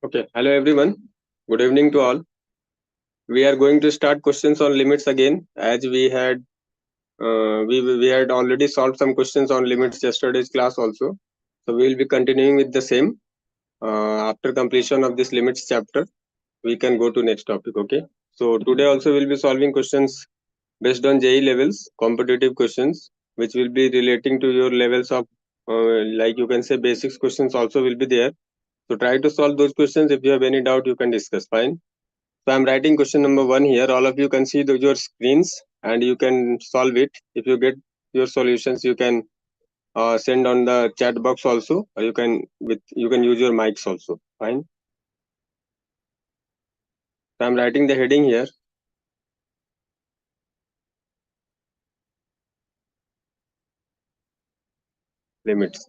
Okay, hello everyone. Good evening to all. We are going to start questions on limits again, as we had already solved some questions on limits yesterday's class also. So we will be continuing with the same. After completion of this limits chapter, we can go to next topic. Okay. So today also we'll be solving questions based on JEE levels, competitive questions, which will be relating to your levels of, like you can say, basics questions also will be there. So try to solve those questions. If you have any doubt, you can discuss. Fine. So I'm writing question number 1 here. All of you can see your screens and you can solve it. If you get your solutions, you can send on the chat box also, or you can use your mics also. Fine. So I'm writing the heading here. Limits.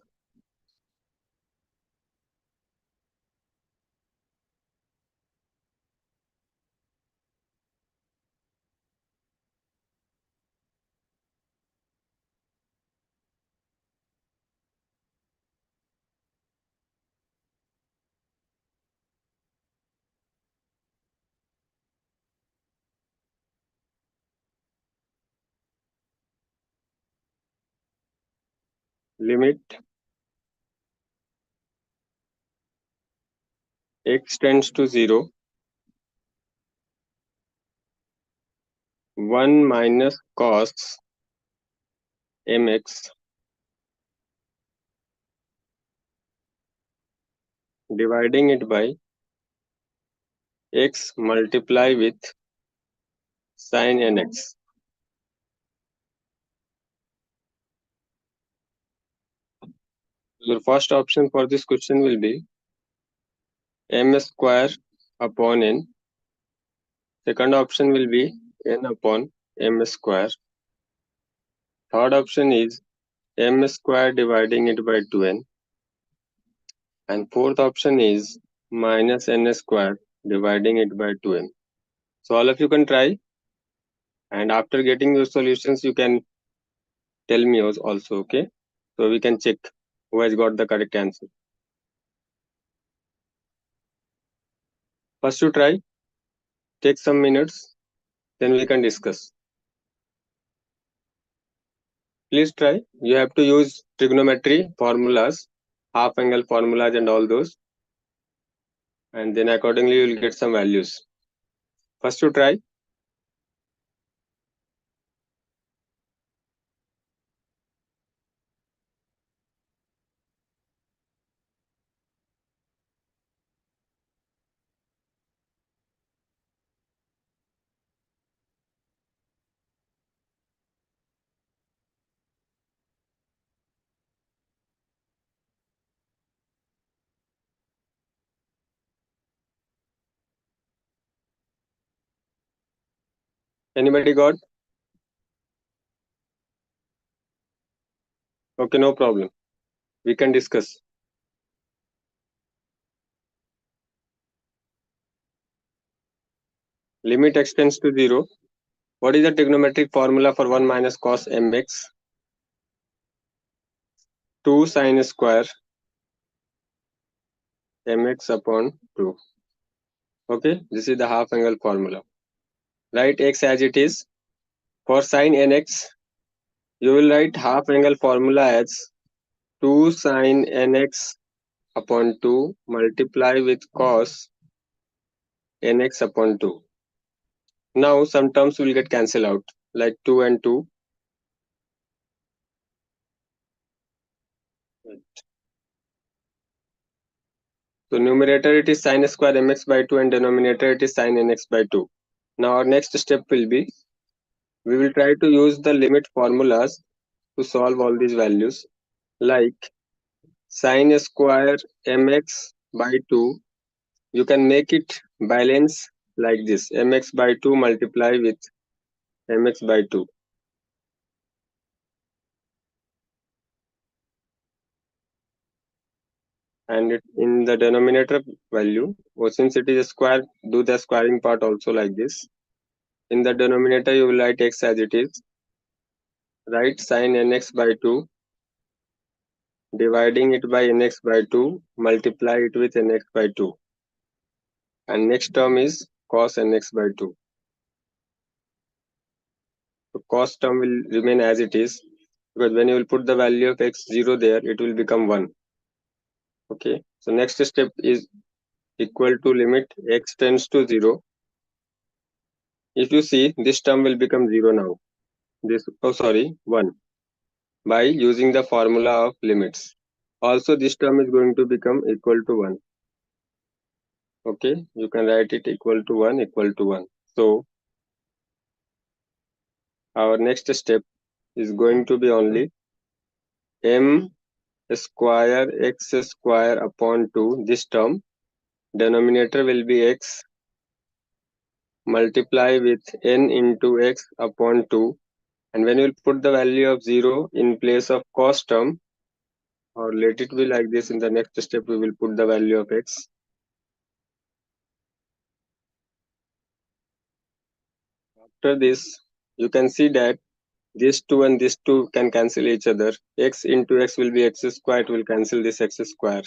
Limit x tends to 0. 1 minus cos mx dividing it by x multiply with sin nx. Your first option for this question will be m square upon n. Second option will be n upon m square. Third option is m square dividing it by 2n. And fourth option is minus n square dividing it by 2n. So all of you can try, and after getting your solutions, you can tell me also, okay? So we can check who has got the correct answer. First you try, take some minutes, then we can discuss. Please try. You have to use trigonometry formulas, half angle formulas and all those, and then accordingly you will get some values. First you try. Anybody got? Okay, no problem. We can discuss. Limit x tends to 0. What is the trigonometric formula for 1 minus cos mx? 2 sin square mx upon 2. Okay, this is the half angle formula. Write x as it is. For sin nx, you will write half angle formula as 2 sin nx upon 2 multiply with cos nx upon 2. Now some terms will get cancelled out, like 2 and 2. So numerator it is sin square mx by 2 and denominator it is sin nx by 2. Now our next step will be, we will try to use the limit formulas to solve all these values, like sin square mx by 2. You can make it balance like this, mx by 2 multiply with mx by 2. And in the denominator value, or since it is a square, do the squaring part also like this. In the denominator, you will write x as it is. Write sin nx by 2, dividing it by nx by 2, multiply it with nx by 2. and next term is cos nx by 2. So cos term will remain as it is, because when you will put the value of x 0 there, it will become 1. Okay, so next step is equal to limit x tends to 0. If you see, this term will become 0 now. This, oh sorry, 1, by using the formula of limits. Also, this term is going to become equal to 1. Okay, you can write it equal to 1, equal to 1. So, our next step is going to be only m square x square upon 2. This term, denominator will be x, multiply with n into x upon 2. And when you will put the value of 0 in place of cos term, or let it be like this, in the next step we will put the value of x. After this, you can see that this 2 and this 2 can cancel each other. X into x will be x square, it will cancel this x square.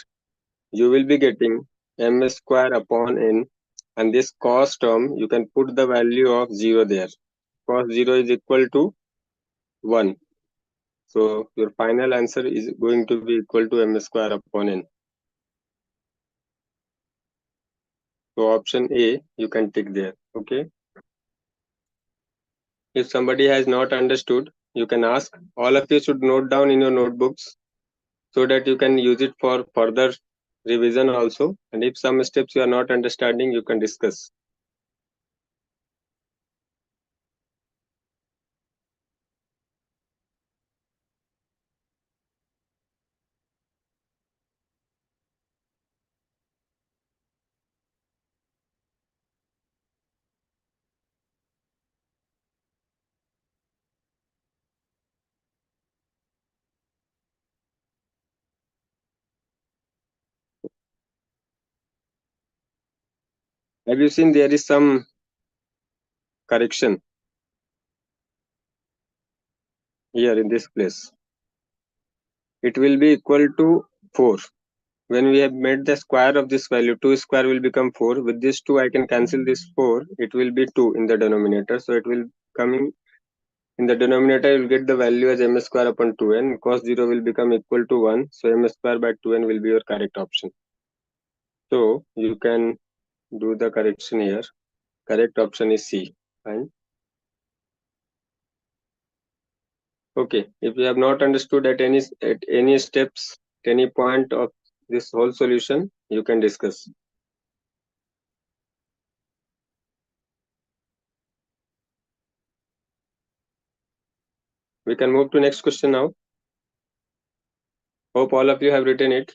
You will be getting m square upon n, and this cos term, you can put the value of 0 there. Cos 0 is equal to 1. So your final answer is going to be equal to m square upon n. So option A, you can tick there. Okay. If somebody has not understood, you can ask. All of you should note down in your notebooks so that you can use it for further revision also. And if some steps you are not understanding, you can discuss. Have you seen there is some correction here in this place? It will be equal to 4. When we have made the square of this value, 2 square will become 4. With this 2, I can cancel this 4. It will be 2 in the denominator. So it will come in the denominator, you will get the value as m square upon 2n. Cos 0 will become equal to 1. So m square by 2n will be your correct option. So you can do the correction here. Correct option is C. Fine. Okay. If you have not understood at any steps, at any point of this whole solution, you can discuss. We can move to next question now. Hope all of you have written it.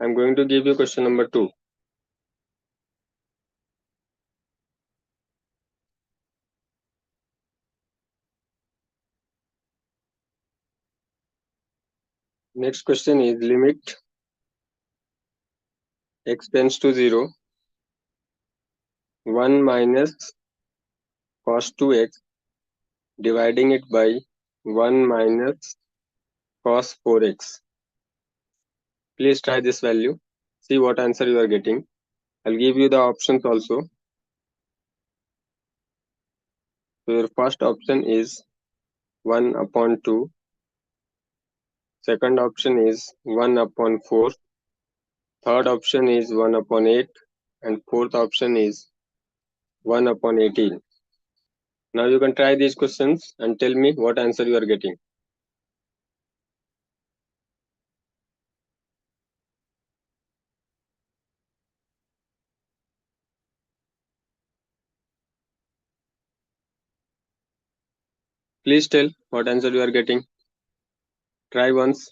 I'm going to give you question number 2. Next question is limit x tends to 0, 1 minus cos 2x, dividing it by 1 minus cos 4x. Please try this value. See what answer you are getting. I'll give you the options also. So your first option is 1 upon 2. Second option is 1 upon 4. Third option is 1 upon 8. And fourth option is 1 upon 18. Now you can try these questions and tell me what answer you are getting. Please tell what answer you are getting. Try once.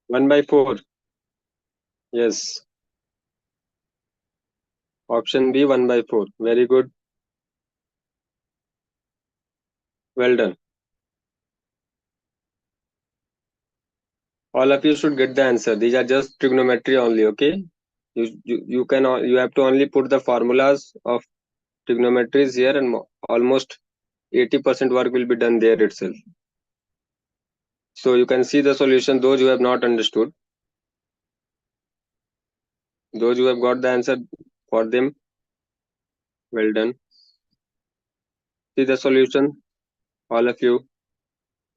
1 by 4. Yes. Option B, 1 by 4. Very good. Well done. All of you should get the answer. These are just trigonometry only, okay? You have to only put the formulas of trigonometries here, and almost 80% work will be done there itself. So you can see the solution, those who have not understood. Those who have got the answer, for them, well done. See the solution, all of you.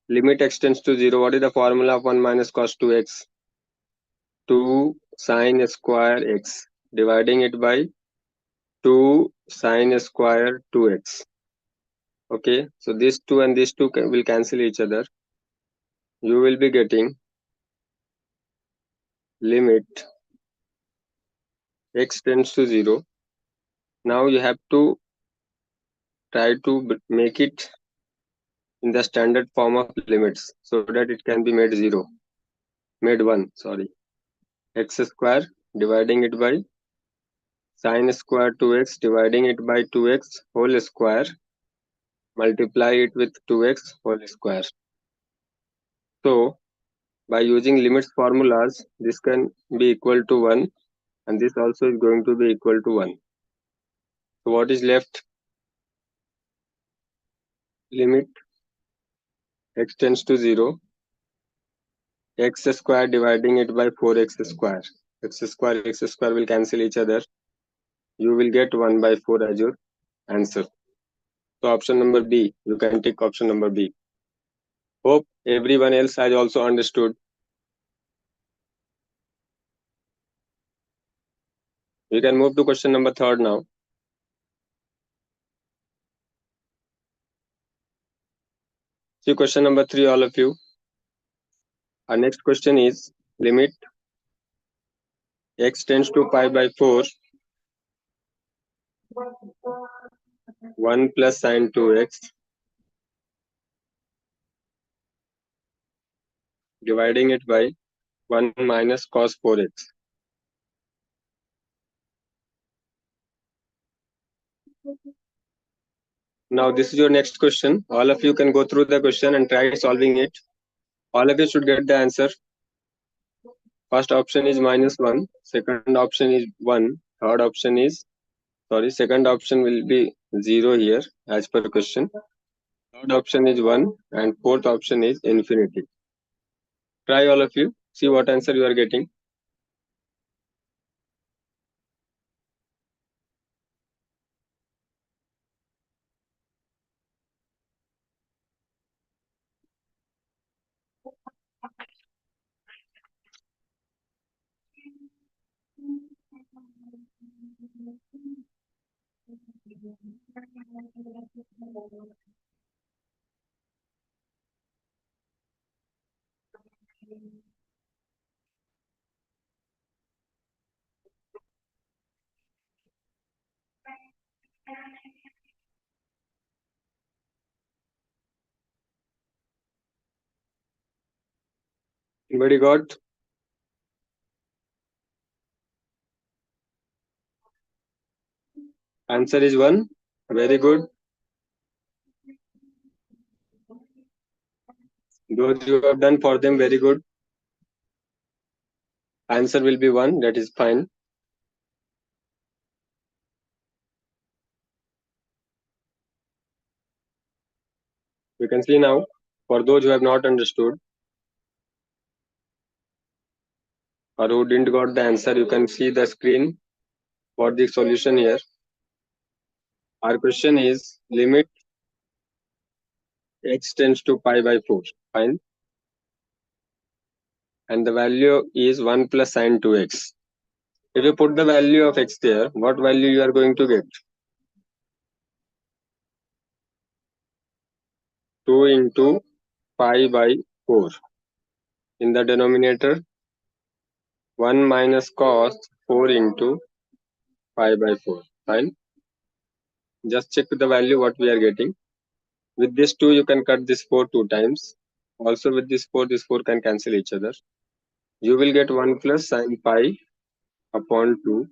Limit x tends to 0. What is the formula of 1 minus cos 2x? 2 sine square x. Dividing it by 2 sine square 2x. Okay, so this 2 and this 2 will cancel each other. You will be getting limit x tends to 0. Now you have to try to make it in the standard form of limits so that it can be made 0. Made 1, sorry. X square dividing it by sine square 2x dividing it by 2x whole square, multiply it with 2x whole square. So by using limits formulas, this can be equal to 1 and this also is going to be equal to 1. So what is left? Limit x tends to 0, x square dividing it by 4x square. X square will cancel each other. You will get 1 by 4 as your answer. So option number B, you can take option number B. Hope everyone else has also understood. We can move to question number 3 now. See question number 3, all of you. Our next question is limit x tends to pi by 4, 1 plus sine 2x dividing it by 1 minus cos 4x. Now this is your next question. All of you can go through the question and try solving it. All of you should get the answer. First option is minus 1, second option is 1, third option is, second option will be 0 here as per question. Third option is 1 and fourth option is infinity. Try all of you, see what answer you are getting. Anybody got? Answer is 1. Very good. Those you have done for them, very good. Answer will be 1, that is fine. You can see now, for those who have not understood or who didn't got the answer, you can see the screen for the solution here. Our question is limit x tends to pi by 4. Fine. And the value is 1 plus sine 2x. If you put the value of x there, what value you are going to get? 2 into pi by 4. In the denominator, 1 minus cos 4 into pi by 4. Fine. Just check the value what we are getting. With this 2, you can cut this 4 2 times. Also with this 4 can cancel each other. You will get 1 plus sine pi upon 2,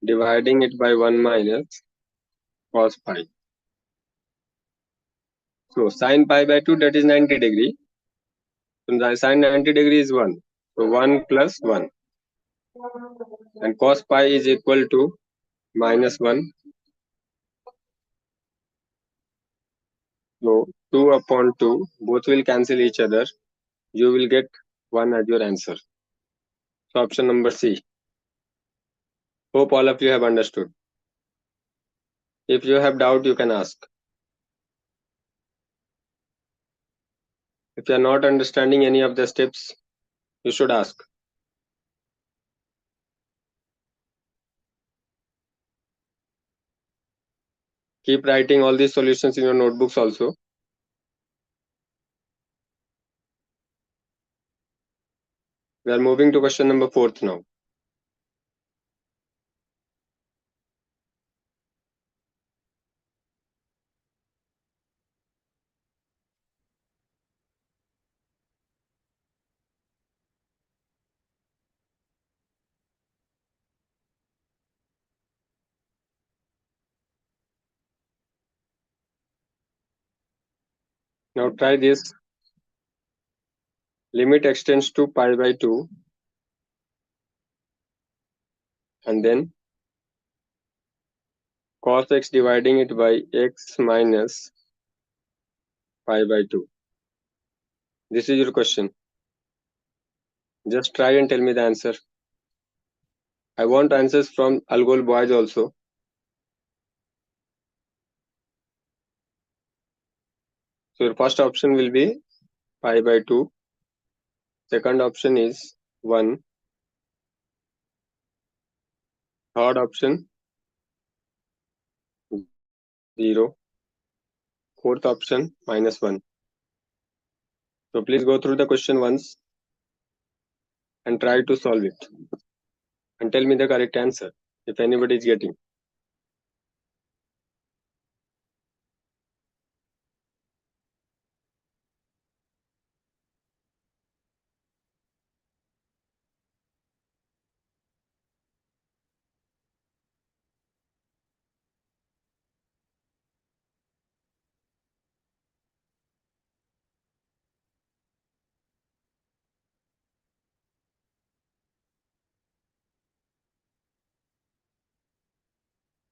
dividing it by 1 minus cos pi. So sine pi by 2, that is 90 degree. So the sine 90 degree is 1. So 1 plus 1. And cos pi is equal to minus 1. So 2 upon 2, both will cancel each other. You will get 1 as your answer. So option number C. Hope all of you have understood. If you have doubt, you can ask. If you are not understanding any of the steps, you should ask. Keep writing all these solutions in your notebooks also. We are moving to question number 4 now. Now try this. Limit extends to pi by 2 and then cos x dividing it by x minus pi by 2. This is your question. Just try and tell me the answer. I want answers from Algol boys also. So your first option will be pi by 2. Second option is 1. Third option 0. Fourth option minus 1. So please go through the question once and try to solve it. And tell me the correct answer if anybody is getting.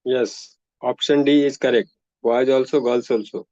Yes, option D is correct. Boys also, girls also.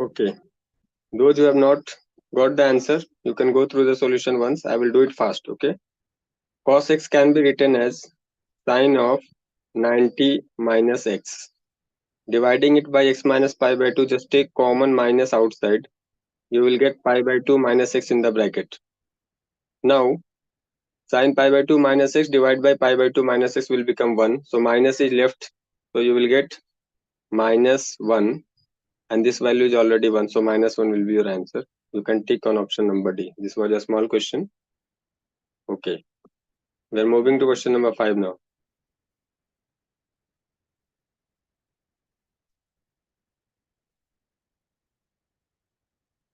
Okay. Those who have not got the answer, you can go through the solution once. I will do it fast. Okay. Cos x can be written as sine of 90 minus x. Dividing it by x minus pi by 2, just take common minus outside. You will get pi by 2 minus x in the bracket. Now, sine pi by 2 minus x divided by pi by 2 minus x will become 1. So, minus is left. So, you will get minus 1. And this value is already 1. So, minus 1 will be your answer. You can tick on option number D. This was a small question. Okay. We are moving to question number 5 now.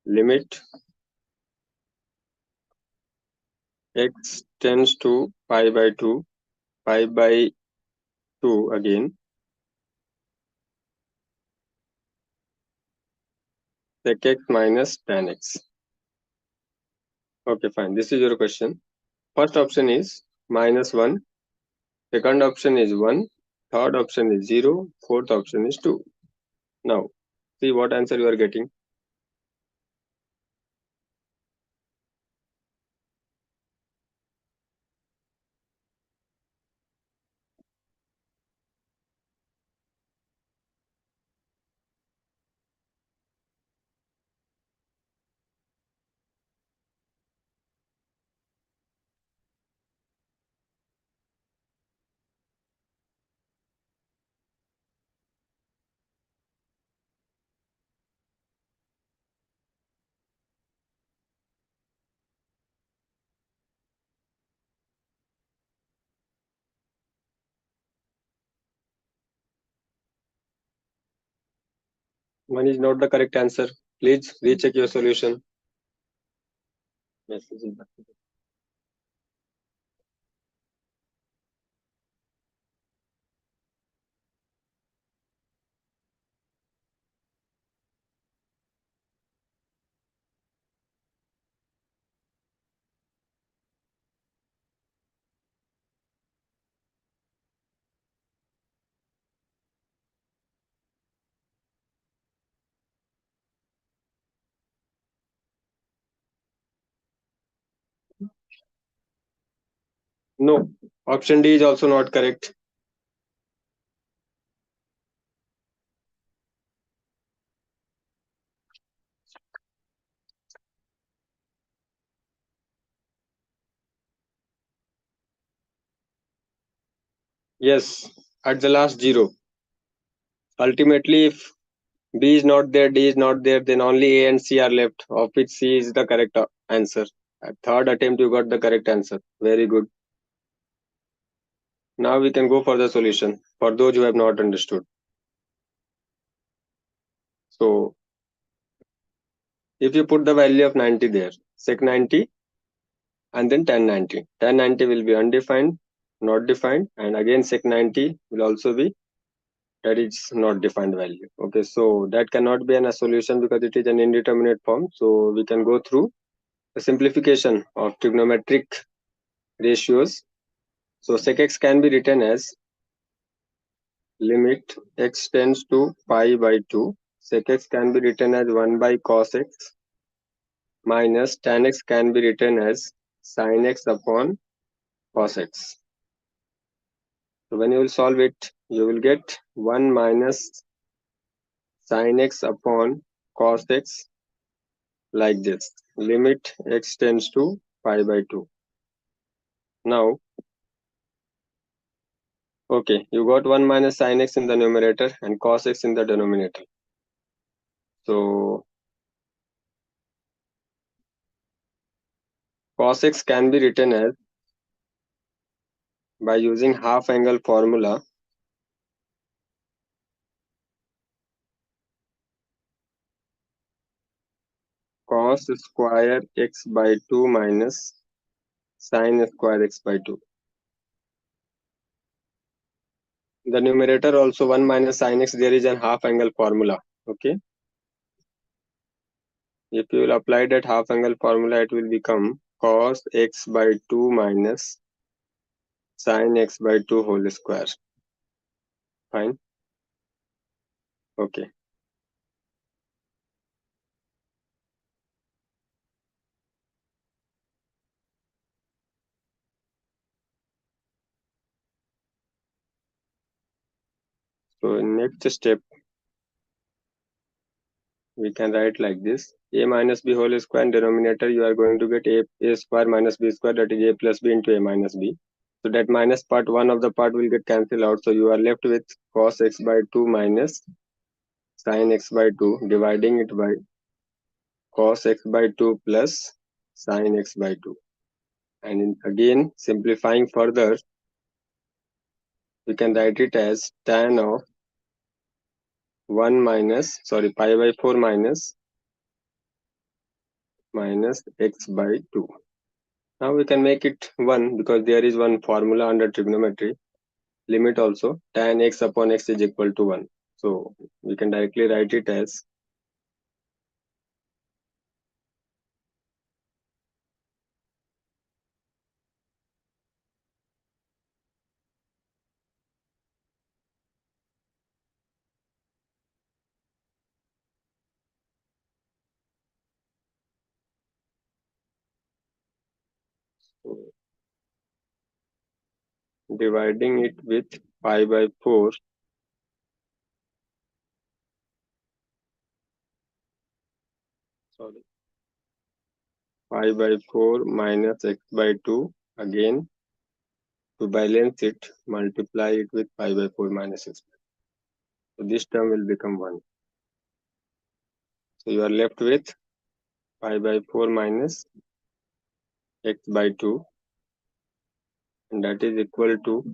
Limit x tends to pi by 2, pi by 2 again, sec x minus tan x. Okay, fine. This is your question. First option is minus 1. Second option is 1. Third option is 0. Fourth option is 2. Now, see what answer you are getting. One is not the correct answer. Please recheck your solution. Yes, this is the- No, option D is also not correct. Yes, at the last 0. Ultimately, if B is not there, D is not there, then only A and C are left, of which C is the correct answer. At third attempt, you got the correct answer. Very good. Now we can go for the solution for those who have not understood. So, if you put the value of 90 there, sec 90 and then tan 90. Tan 90 will be undefined, not defined, and again sec 90 will also be that is not defined value. Okay, so that cannot be a solution because it is an indeterminate form. So we can go through the simplification of trigonometric ratios. So sec x can be written as limit x tends to pi by 2. Sec x can be written as 1 by cos x minus tan x can be written as sin x upon cos x. So when you will solve it, you will get 1 minus sin x upon cos x like this. Limit x tends to pi by 2. Now, okay, you got 1 minus sin x in the numerator and cos x in the denominator. So, cos x can be written as by using half angle formula cos square x by 2 minus sin square x by 2. The numerator also 1 minus sin x, there is a half angle formula. Okay, if you will apply that half angle formula, it will become cos x by 2 minus sin x by 2 whole square. Fine. Okay. So next step, we can write like this: a minus b whole square, and denominator you are going to get a square minus b square, that is a plus b into a minus b. So that minus part, one of the part will get cancelled out. So you are left with cos x by 2 minus sin x by 2, dividing it by cos x by 2 plus sin x by 2. And again, simplifying further, we can write it as tan of 1 minus, sorry, pi by 4 minus x by 2. Now we can make it 1 because there is one formula under trigonometry. Limit also tan x upon x is equal to 1. So we can directly write it as so dividing it with pi by 4. Sorry, pi by 4 minus x by 2. Again, to balance it, multiply it with pi by 4 minus x. So this term will become 1. So you are left with pi by 4 minus x by 2, and that is equal to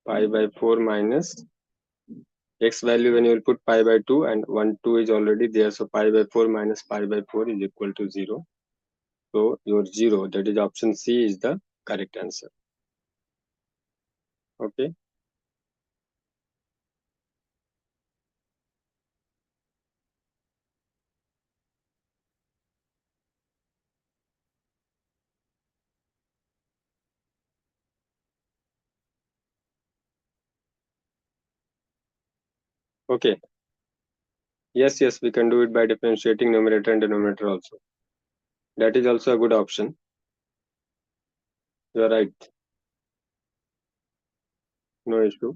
pi by 4 minus x value when you will put pi by 2, and 1 2 is already there, so pi by 4 minus pi by 4 is equal to 0. So your 0, that is option C, is the correct answer. Okay. Okay. Yes, we can do it by differentiating numerator and denominator also. That is also a good option. You are right. No issue.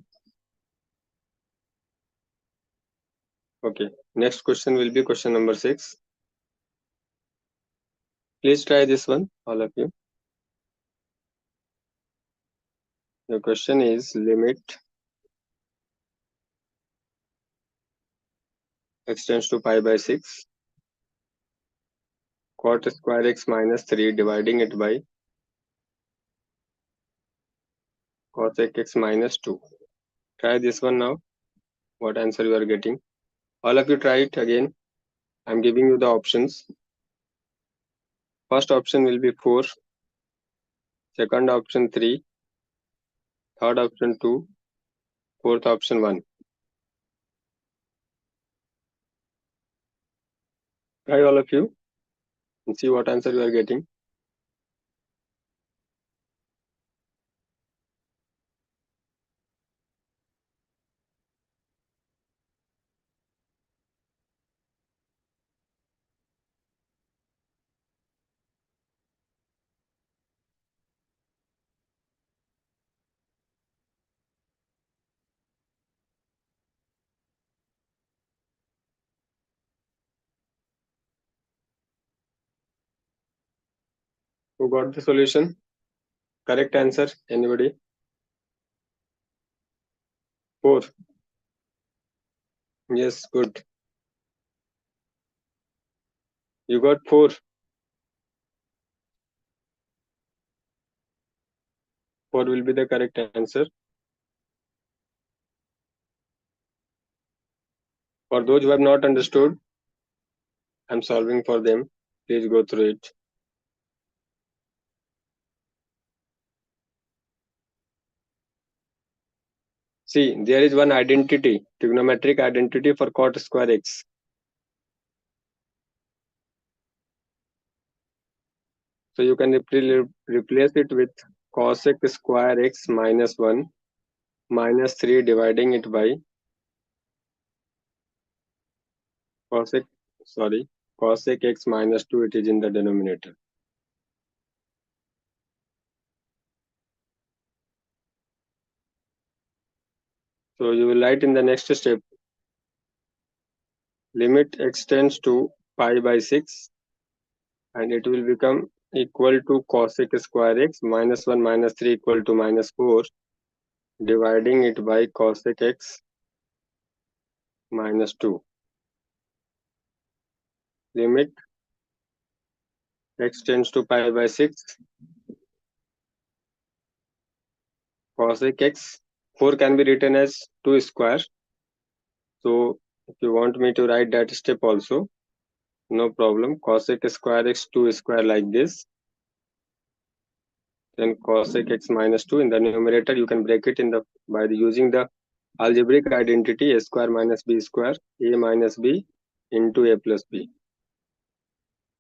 Okay. Next question will be question number 6. Please try this one, all of you. The question is limit x tends to pi by 6 cot square x minus 3 dividing it by cosec x minus 2. Try this one now. What answer you are getting? All of you try it again. I'm giving you the options. First option will be 4, second option 3, third option 2, fourth option 1. Try all of you and see what answer you are getting. Who got the solution? Correct answer? Anybody? 4. Yes, good. You got 4. 4 will be the correct answer. For those who have not understood, I'm solving for them. Please go through it. See, there is one identity, trigonometric identity for cot square x. So you can replace it with cosec square x minus 1 minus 3 dividing it by cosec, cosec x minus 2, it is in the denominator. So you will write in the next step, limit x tends to pi by 6, and it will become equal to cosec square x minus 1 minus 3 equal to minus 4, dividing it by cosec x minus 2. Limit x tends to pi by 6, cosec x. 4 can be written as 2 square. So if you want me to write that step also, no problem. Cosec square x 2 square like this. then cosec x minus 2. In the numerator, you can break it in the by using the algebraic identity a square minus b square, a minus b into a plus b.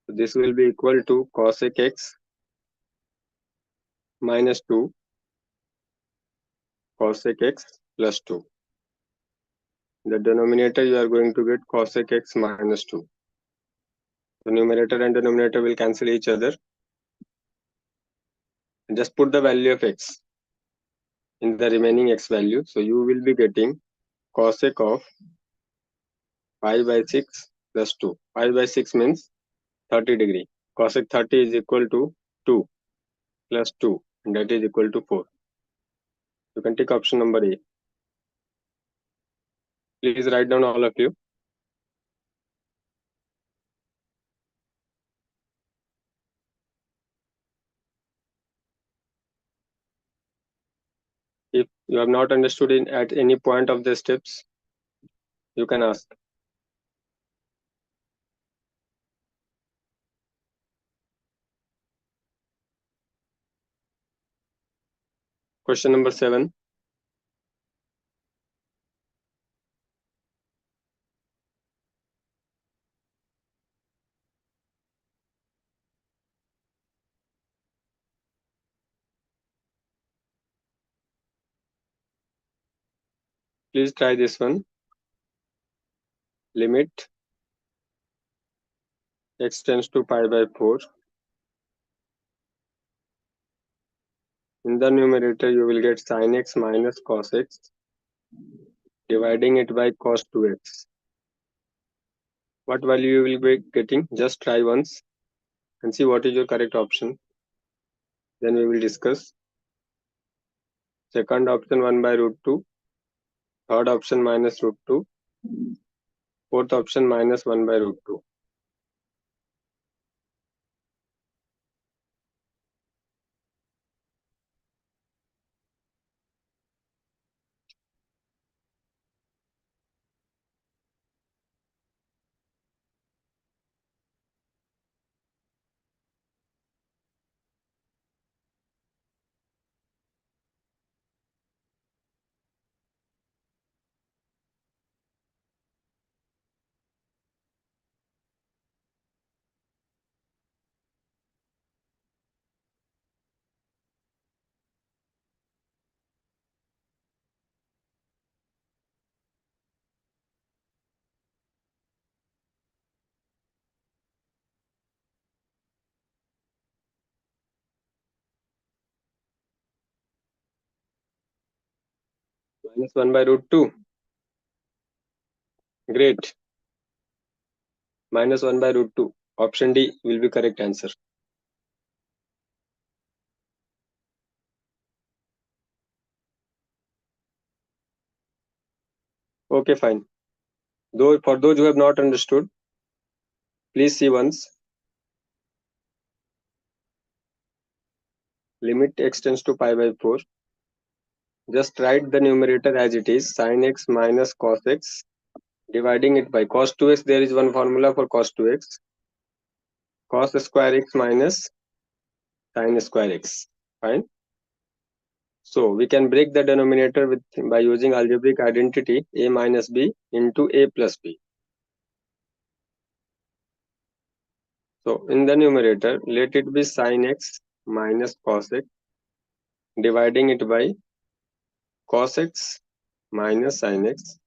So this will be equal to cosec x minus 2 cosec x plus 2. In the denominator, you are going to get cosec x minus 2. The numerator and denominator will cancel each other. And just put the value of x in the remaining x value. So you will be getting cosec of pi by 6 plus 2. Pi by 6 means 30 degree. Cosec 30 is equal to 2 plus 2, and that is equal to 4. You can take option number A. Please write down all of you. If you have not understood at any point of the steps, you can ask. Question number 7. Please try this one. Limit x tends to pi by 4. In the numerator, you will get sin x minus cos x, dividing it by cos 2x. What value you will be getting? Just try once and see what is your correct option. Then we will discuss. Second option 1 by root 2. Third option minus root 2. Fourth option minus 1 by root 2. Minus 1 by root 2. Great. Minus 1 by root 2. Option D will be correct answer. Okay, fine. Though for those who have not understood, please see once. Limit x tends to pi by 4. Just write the numerator as it is, sin x minus cos x, dividing it by cos 2x. There is one formula for cos 2x. Cos square x minus sin square x. Fine. So we can break the denominator by using algebraic identity a minus b into a plus b. So in the numerator, let it be sin x minus cos x, dividing it by cos x minus sin x.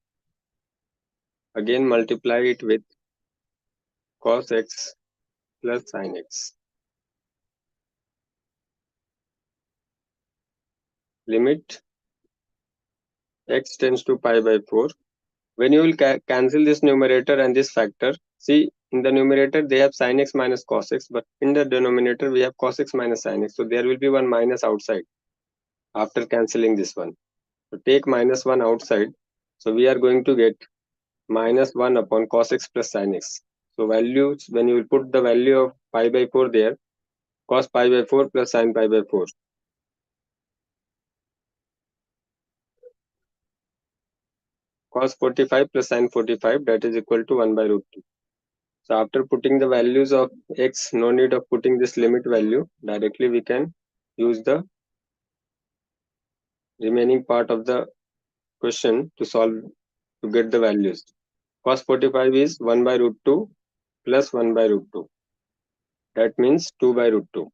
Again multiply it with cos x plus sin x. Limit x tends to pi by 4. When you will cancel this numerator and this factor, see in the numerator they have sin x minus cos x, but in the denominator we have cos x minus sin x. So there will be one minus outside after cancelling this one. So take minus 1 outside. So we are going to get minus 1 upon cos x plus sin x. So values, when you will put the value of pi by 4 there, cos pi by 4 plus sin pi by 4. Cos 45 plus sin 45, that is equal to 1 by root 2. So after putting the values of x, no need of putting this limit value. Directly we can use the remaining part of the question to solve to get the values. Cos 45 is 1 by root 2 plus 1 by root 2. That means 2 by root 2.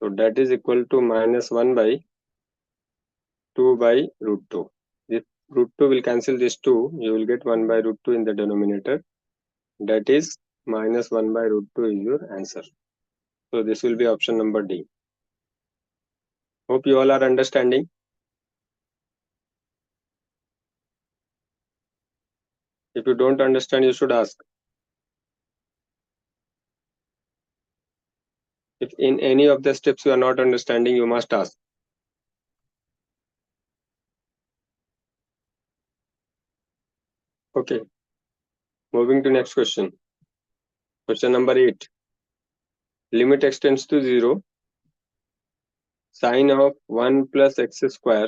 So that is equal to minus 1 by 2 by root 2. This root 2 will cancel this 2. You will get 1 by root 2 in the denominator. That is minus 1 by root 2 is your answer. So this will be option number D. Hope you all are understanding. If you don't understand, you should ask. If in any of the steps you are not understanding, you must ask. Okay. Moving to next question. Question number 8. Limit extends to 0. Sine of 1 plus x square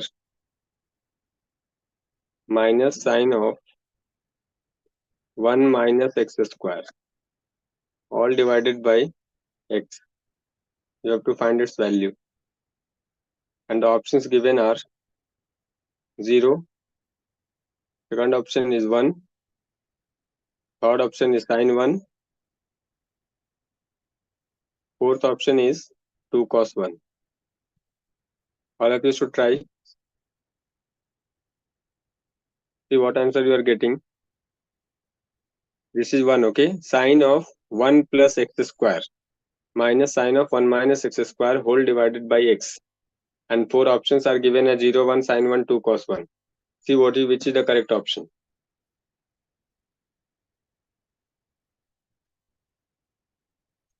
minus sine of 1 minus x square, all divided by x. You have to find its value. And the options given are 0. Second option is 1. Third option is sine 1. Fourth option is 2 cos 1. All of you should try. See what answer you are getting. This is 1, okay? Sine of 1 plus x square minus sine of 1 minus x square whole divided by x. And 4 options are given as 0, 1, sine 1, 2 cos 1. See which is the correct option.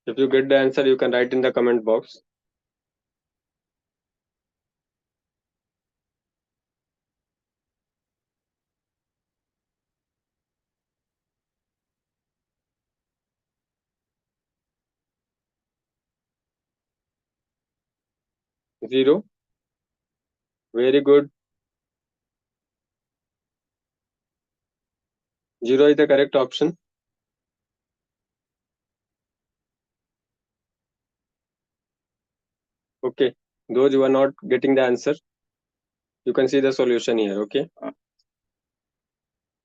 If you get the answer, you can write in the comment box. Zero. Very good. 0 is the correct option. Okay. Those who are not getting the answer, you can see the solution here. Okay.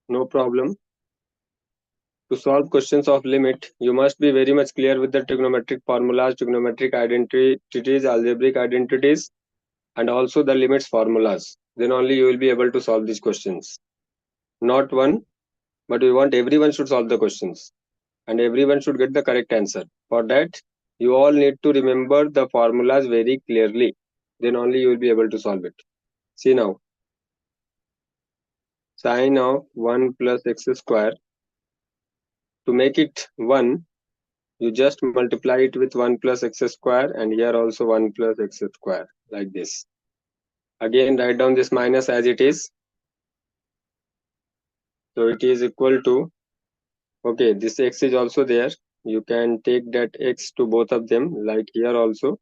No problem. To solve questions of limit, you must be very much clear with the trigonometric formulas, trigonometric identities, algebraic identities, and also the limits formulas. Then only you will be able to solve these questions. Not one, but we want everyone should solve the questions. And everyone should get the correct answer. For that, you all need to remember the formulas very clearly. Then only you will be able to solve it. See now. Sine of 1 plus x square. To make it 1, you just multiply it with 1 plus x square, and here also 1 plus x square, like this. Again, write down this minus as it is. So it is equal to, okay, this x is also there. You can take that x to both of them, like here also.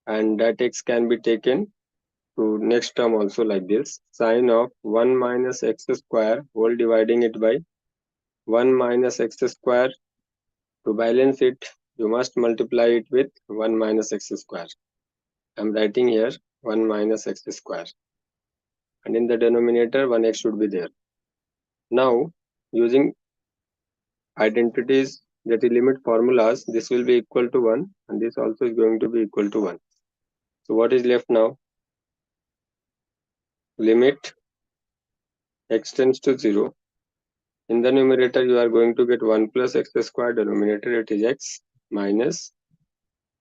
And that x can be taken to next term also, like this. Sine of 1 minus x square whole dividing it by 1 minus x square. To balance it, you must multiply it with 1 minus x square. I am writing here 1 minus x square. And in the denominator, 1x should be there. Now, using identities, that is limit formulas, this will be equal to 1, and this also is going to be equal to 1. So what is left now? Limit x tends to 0. In the numerator, you are going to get 1 plus x square. Denominator, it is x minus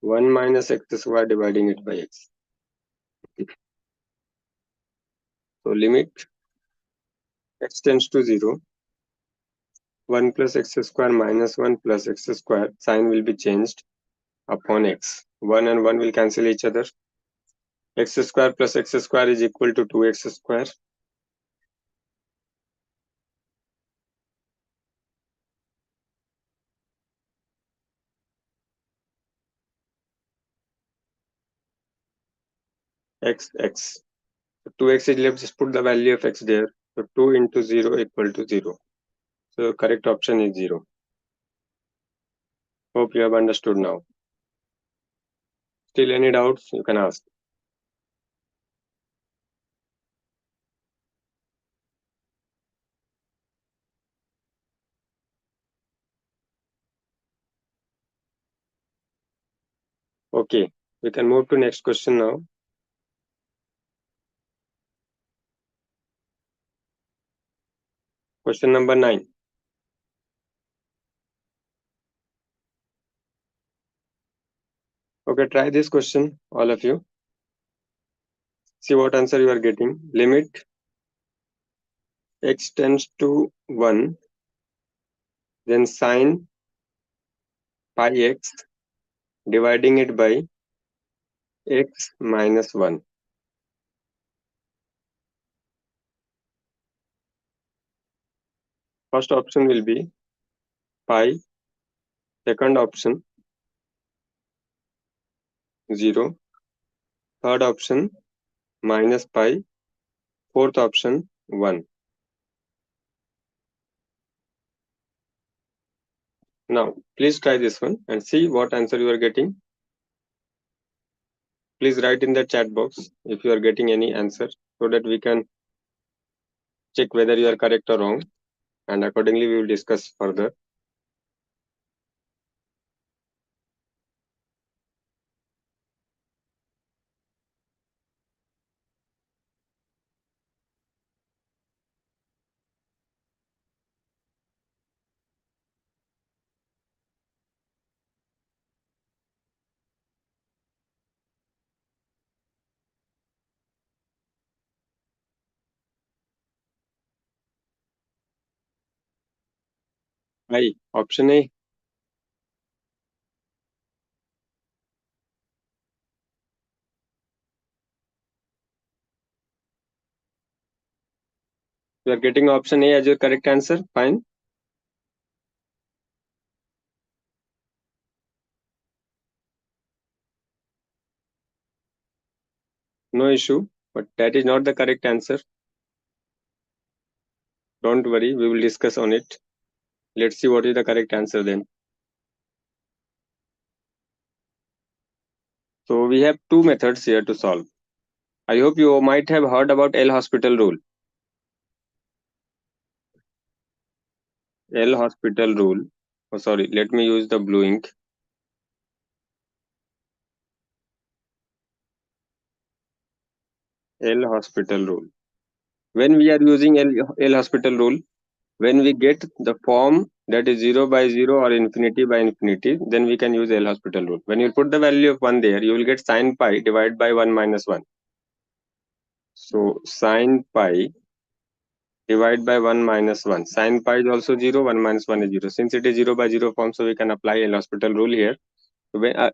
1 minus x square dividing it by x. So limit x tends to 0. 1 plus x square minus 1 plus x square. Sign will be changed upon x. 1 and 1 will cancel each other. X square plus x square is equal to 2x square. X. So 2x is left, just put the value of x there. So 2 into 0 equal to 0. So correct option is 0. Hope you have understood now. Still any doubts? You can ask. Okay, we can move to next question now. Question number 9. Okay, try this question, all of you. See what answer you are getting. Limit x tends to 1, then sine pi x, dividing it by x minus 1. First option will be pi, second option 0, third option minus pi, fourth option 1. Now, please try this one and see what answer you are getting. Please write in the chat box if you are getting any answer so that we can check whether you are correct or wrong, and accordingly we will discuss further. I, option A. You are getting option A as your correct answer. Fine. No issue. But that is not the correct answer. Don't worry. We will discuss on it. Let's see what is the correct answer then. So we have two methods here to solve. I hope you might have heard about L hospital rule. L hospital rule. Oh, sorry. Let me use the blue ink. L hospital rule. When we are using L hospital rule, when we get the form that is 0 by 0 or infinity by infinity, then we can use L hospital rule. When you put the value of 1 there, you will get sine pi divided by 1 minus 1. So sine pi divided by 1 minus 1. Sine pi is also 0, 1 minus 1 is 0. Since it is 0 by 0 form, so we can apply L hospital rule here.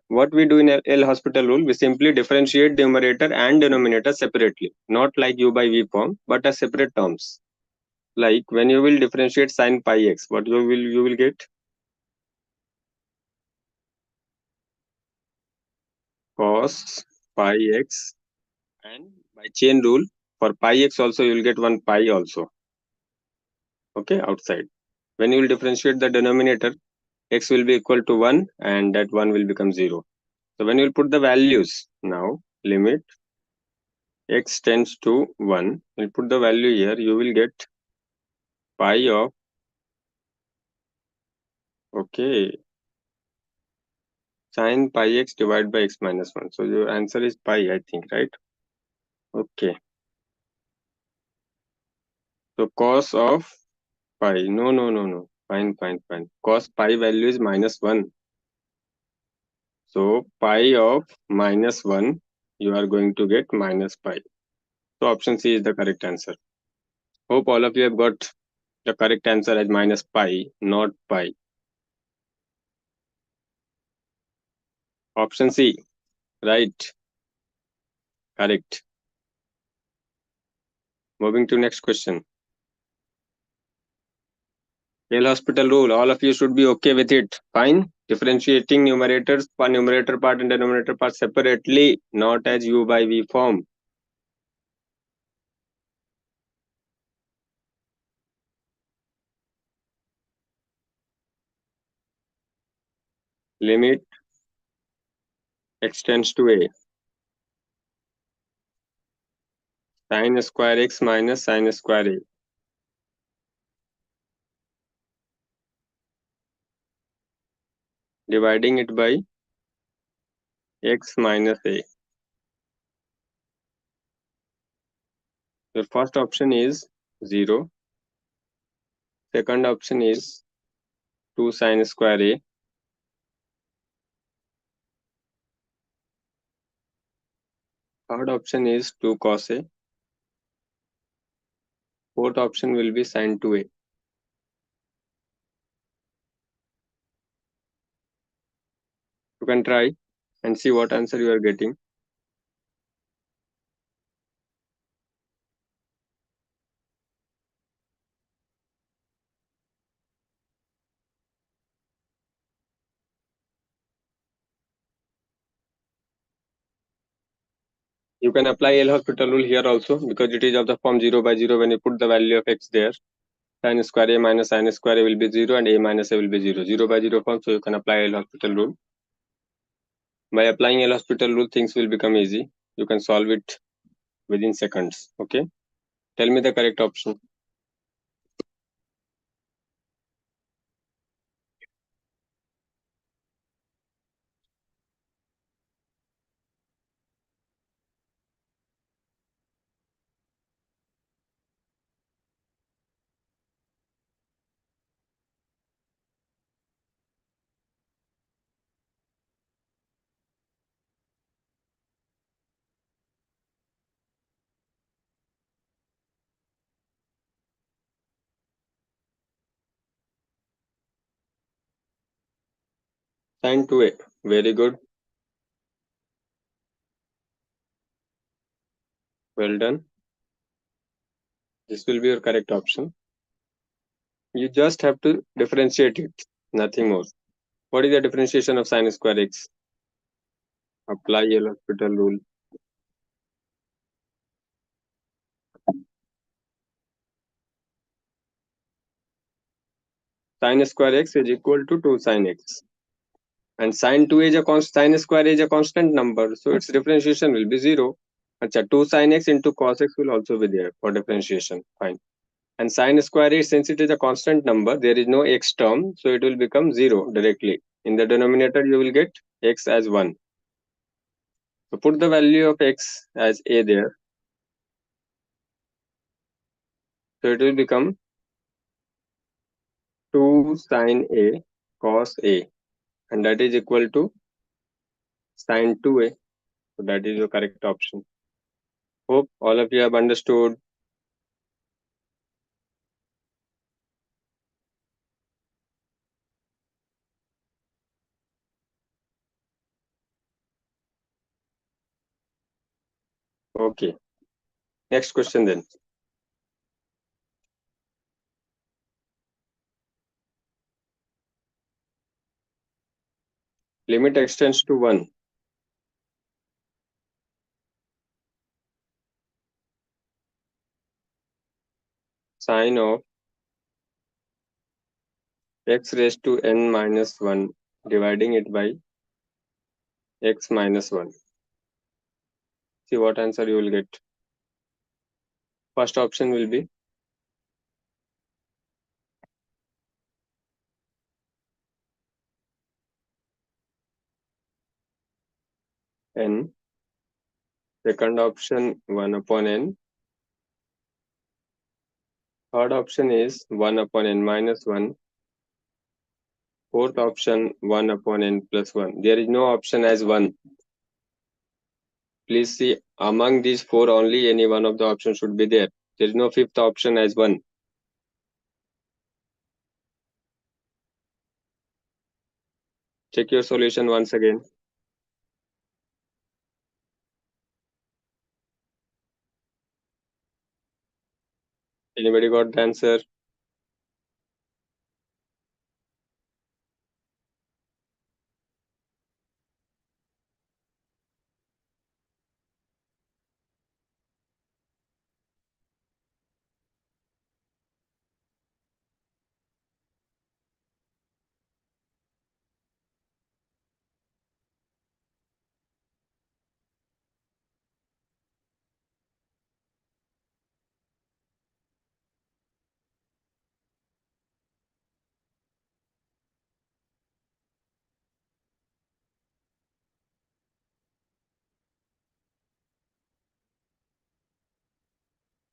What we do in L hospital rule, we simply differentiate numerator and denominator separately, not like u by v form, but as separate terms. Like when you will differentiate sine pi x, what you will get? Cos pi x, and by chain rule for pi x also you will get 1 pi also. Okay, outside. When you will differentiate the denominator, x will be equal to 1 and that 1 will become 0. So when you will put the values now, limit x tends to 1, you will put the value here, you will get pi of, okay, sine pi x divided by x minus 1. So your answer is pi, I think, right? Okay. So cos of pi. No, no, no, no. Fine, fine, fine. Cos pi value is minus 1. So pi of minus 1, you are going to get minus pi. So option C is the correct answer. Hope all of you have got the correct answer as minus pi, not pi. Option C, right? Correct. Moving to next question. L hospital rule, all of you should be okay with it. Fine. Differentiating numerators, numerator part and denominator part separately, not as u by v form. Limit x tends to a. Sin square x minus sin square a. Dividing it by x minus a. Your first option is 0. Second option is 2 sin square a. Third option is 2 cos a. Fourth option will be sin 2a. You can try and see what answer you are getting. You can apply L'Hospital rule here also because it is of the form 0 by 0 when you put the value of x there. Sin square a minus sin square a will be 0 and a minus a will be 0. 0 by 0 form, so you can apply L'Hospital rule. By applying L'Hospital rule, things will become easy. You can solve it within seconds. Okay. Tell me the correct option. Sin 2a. Very good. Well done. This will be your correct option. You just have to differentiate it. Nothing more. What is the differentiation of sin square x? Apply L'Hospital rule. Sin square x is equal to 2 sin x. And sin 2 is a sin square is a constant number, so its differentiation will be 0. Acha, 2 sin x into cos x will also be there for differentiation. Fine. And sin square is, since it is a constant number, there is no x term, so it will become 0 directly. In the denominator, you will get x as 1. So put the value of x as a there. So it will become 2 sin a cos a, and that is equal to sin 2a. So that is your correct option. Hope all of you have understood. Okay. Next question then. Limit extends to 1. Sine of x raised to n minus 1, dividing it by x minus 1. See what answer you will get. First option will be n. Second option 1 upon n. Third option is 1 upon n minus 1. Fourth option 1 upon n plus 1. There is no option as 1. Please see, among these four only any one of the options should be there. There is no fifth option as 1. Check your solution once again. Anybody got the answer?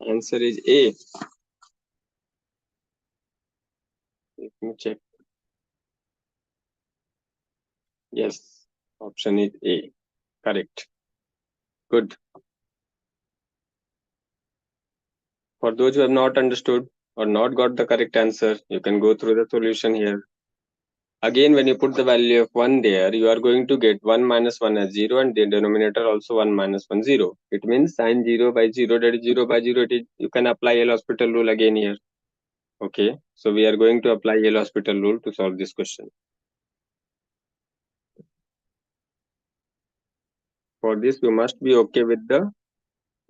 Answer is A. Let me check. Yes, option is A. Correct. Good. For those who have not understood or not got the correct answer, you can go through the solution here. Again, when you put the value of 1 there, you are going to get 1 minus 1 as 0 and the denominator also 1 minus 1 0. It means sine 0 by 0, that is 0 by 0. You can apply L'Hospital rule again here. Okay, so we are going to apply L'Hospital rule to solve this question. For this, you must be okay with the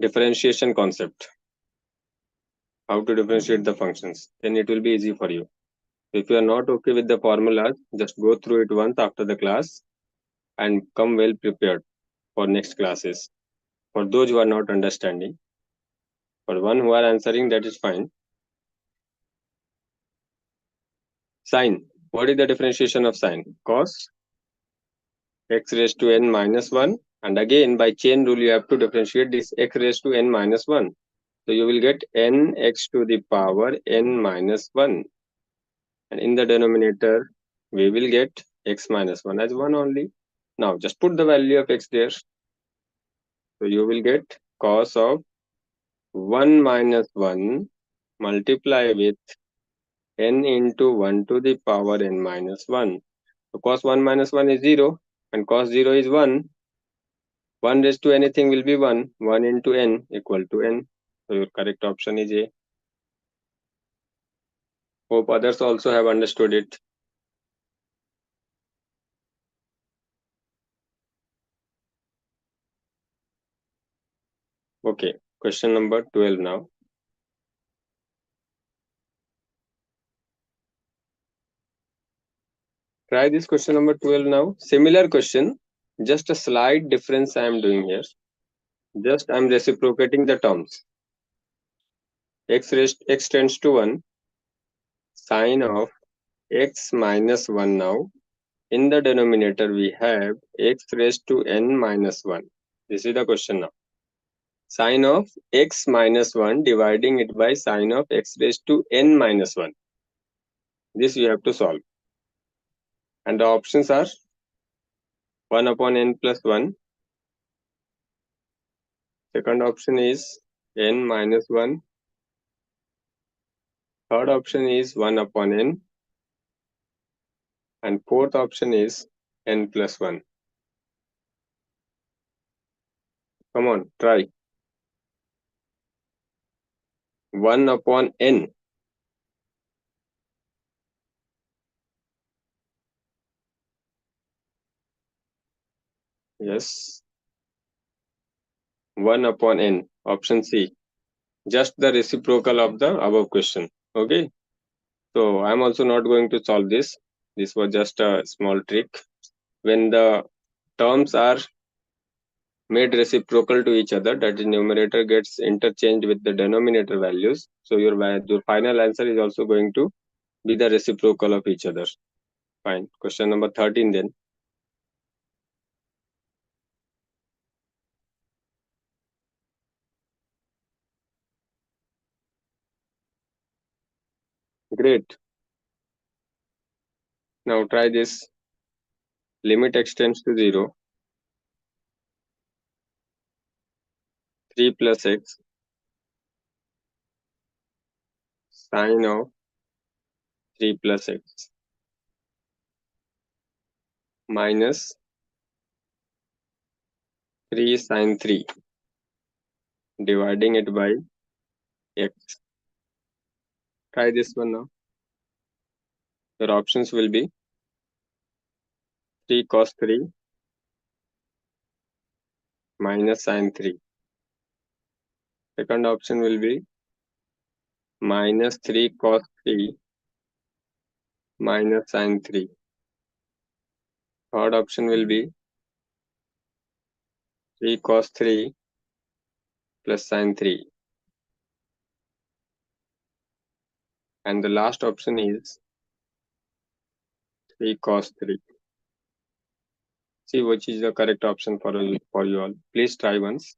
differentiation concept. How to differentiate the functions. Then it will be easy for you. If you are not okay with the formulas, just go through it once after the class and come well prepared for next classes. For those who are not understanding, for one who are answering, that is fine. Sine. What is the differentiation of sine? Cos x raised to n minus 1. And again, by chain rule, you have to differentiate this x raised to n minus 1. So you will get n x to the power n minus 1. And in the denominator, we will get x minus 1 as 1 only. Now, just put the value of x there. So you will get cos of 1 minus 1 multiply with n into 1 to the power n minus 1. So cos 1 minus 1 is 0 and cos 0 is 1. 1 raised to anything will be 1. 1 into n equal to n. So your correct option is A. Hope others also have understood it. Okay, question number 12 now. Try this question number 12 now. Similar question, just a slight difference I am doing here. Just I am reciprocating the terms. X tends to 1, sine of x minus 1 now. In the denominator, we have x raised to n minus 1. This is the question now. Sine of x minus 1 dividing it by sine of x raised to n minus 1. This you have to solve. And the options are 1 upon n plus 1. Second option is n minus 1. Third option is 1 upon n. And fourth option is n plus 1. Come on, try. 1 upon n. Yes. 1 upon n. Option C. Just the reciprocal of the above question. Okay. So I'm also not going to solve this. This was just a small trick. When the terms are made reciprocal to each other, that is numerator gets interchanged with the denominator values. So your final answer is also going to be the reciprocal of each other. Fine. Question number 13 then. Great. Now try this. Limit x tends to 0. 3 plus x sine of 3 plus x minus 3 sine 3 dividing it by x. Try this one now. Your options will be 3 cos 3 minus sine 3. Second option will be minus 3 cos 3 minus sine 3. Third option will be 3 cos 3 plus sine 3. And the last option is 3 cos 3. See which is the correct option for you all. Please try once.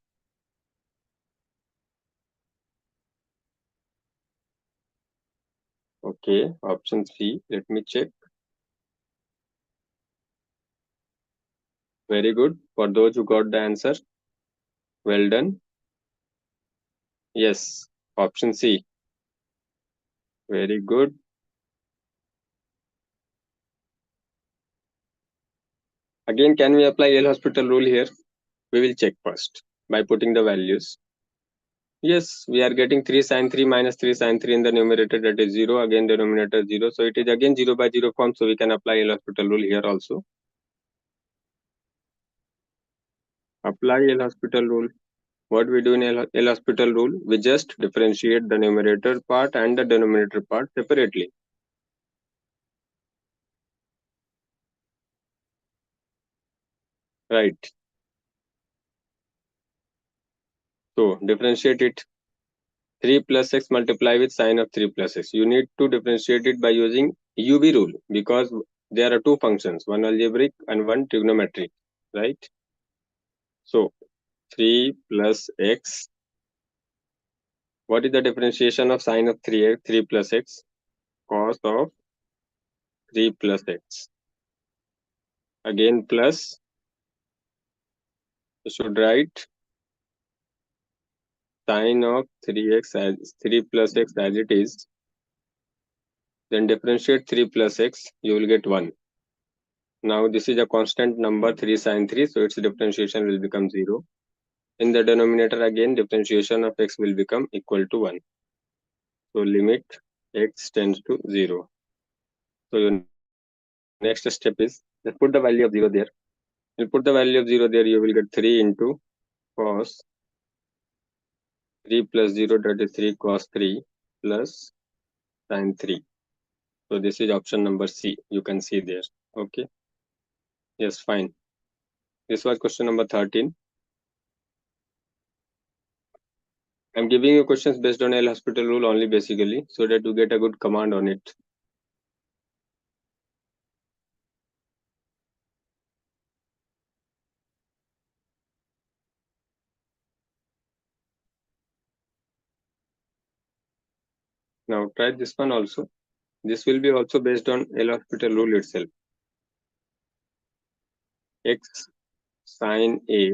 Okay, option C. Let me check. Very good. For those who got the answer, well done. Yes, option C. Very good. Again, can we apply L hospital rule here? We will check first by putting the values. Yes, we are getting 3 sine 3 minus 3 sine 3 in the numerator, that is 0. Again, denominator 0. So it is again 0 by 0 form. So we can apply L hospital rule here also. Apply L hospital rule. What we do in L hospital rule? We just differentiate the numerator part and the denominator part separately. Right. So differentiate it. 3 plus x multiply with sine of 3 plus x. You need to differentiate it by using UV rule because there are two functions, one algebraic and one trigonometric, right? So 3 plus x. What is the differentiation of sine of 3 plus x? Cos of 3 plus x. Again plus, you should write sine of 3x as 3 plus x as it is. Then differentiate 3 plus x, you will get 1. Now this is a constant number 3 sine 3, so its differentiation will become 0. In the denominator again, differentiation of x will become equal to 1. So limit x tends to 0. So your next step is, just put the value of 0 there. You put the value of 0 there, you will get 3 into cos 3 plus 0, that is 3 cos 3 plus sine 3. So this is option number C. You can see there. Okay. Yes, fine. This was question number 13. I'm giving you questions based on L hospital rule only basically so that you get a good command on it. Now try this one also. This will be also based on L hospital rule itself. X sine A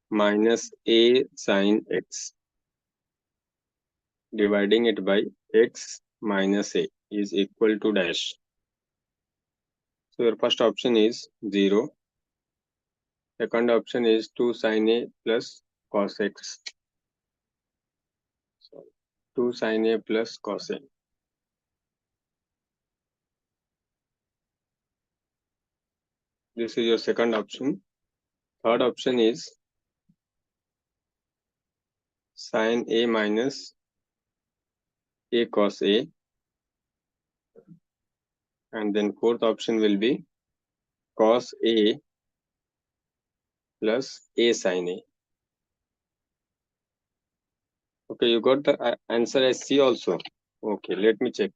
minus A sine X dividing it by X minus A is equal to dash. So your first option is 0. Second option is 2 sine A plus cos X. So 2 sine A plus cos A. This is your second option. Third option is sine A minus A cos A. And then fourth option will be cos A plus A sine A. Okay, you got the answer as C also. Okay, let me check.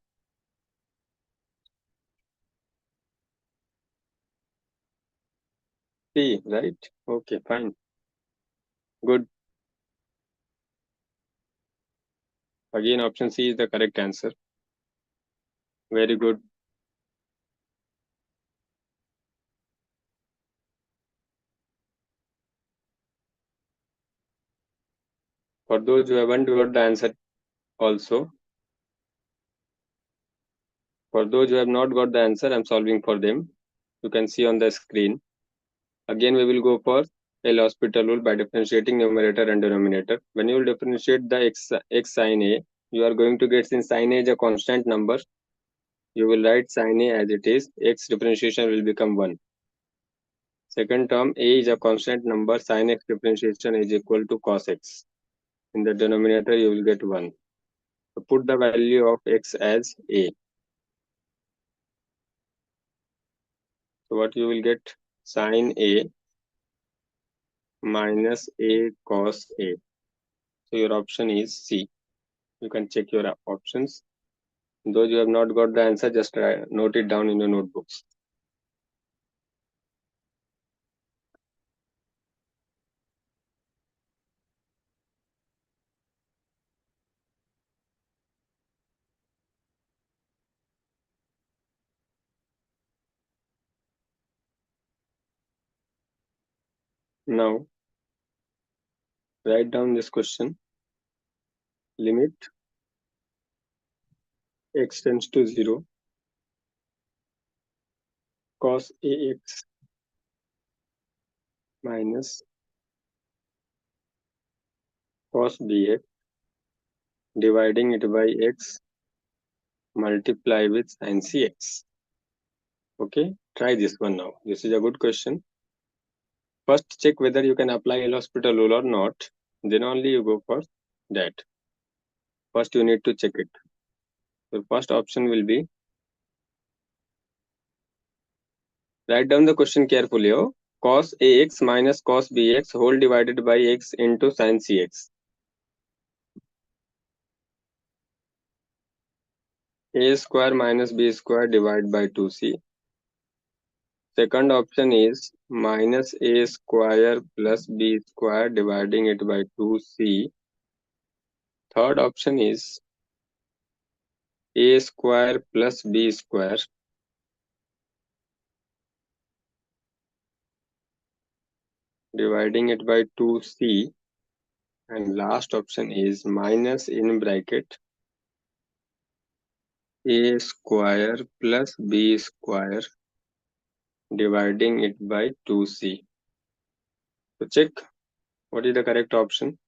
C, right? Okay, fine. Good. Again, option C is the correct answer. Very good. For those who haven't got the answer also, for those who have not got the answer, I'm solving for them. You can see on the screen. Again, we will go for L hospital rule by differentiating numerator and denominator. When you will differentiate the x sine A, you are going to get, since sine A is a constant number, you will write sine A as it is. X differentiation will become 1. Second term, A is a constant number. Sin x differentiation is equal to cos x. In the denominator, you will get 1. So put the value of x as A. So what you will get? Sin A minus A cos A. So your option is C. You can check your options. Those you have not got the answer, just note it down in your notebooks. Now write down this question. Limit x tends to 0 cos ax minus cos bx dividing it by x multiply with sin cx. Okay, try this one now. This is a good question. First, check whether you can apply L'Hospital rule or not. Then only you go for that. First, you need to check it. The first option will be, write down the question carefully. Oh, cos ax minus cos bx whole divided by x into sin cx. A square minus b square divided by 2c. Second option is minus a square plus b square dividing it by 2c. Third option is a square plus b square dividing it by 2c. And last option is minus in bracket a square plus b square dividing it by 2c. So check what is the correct option.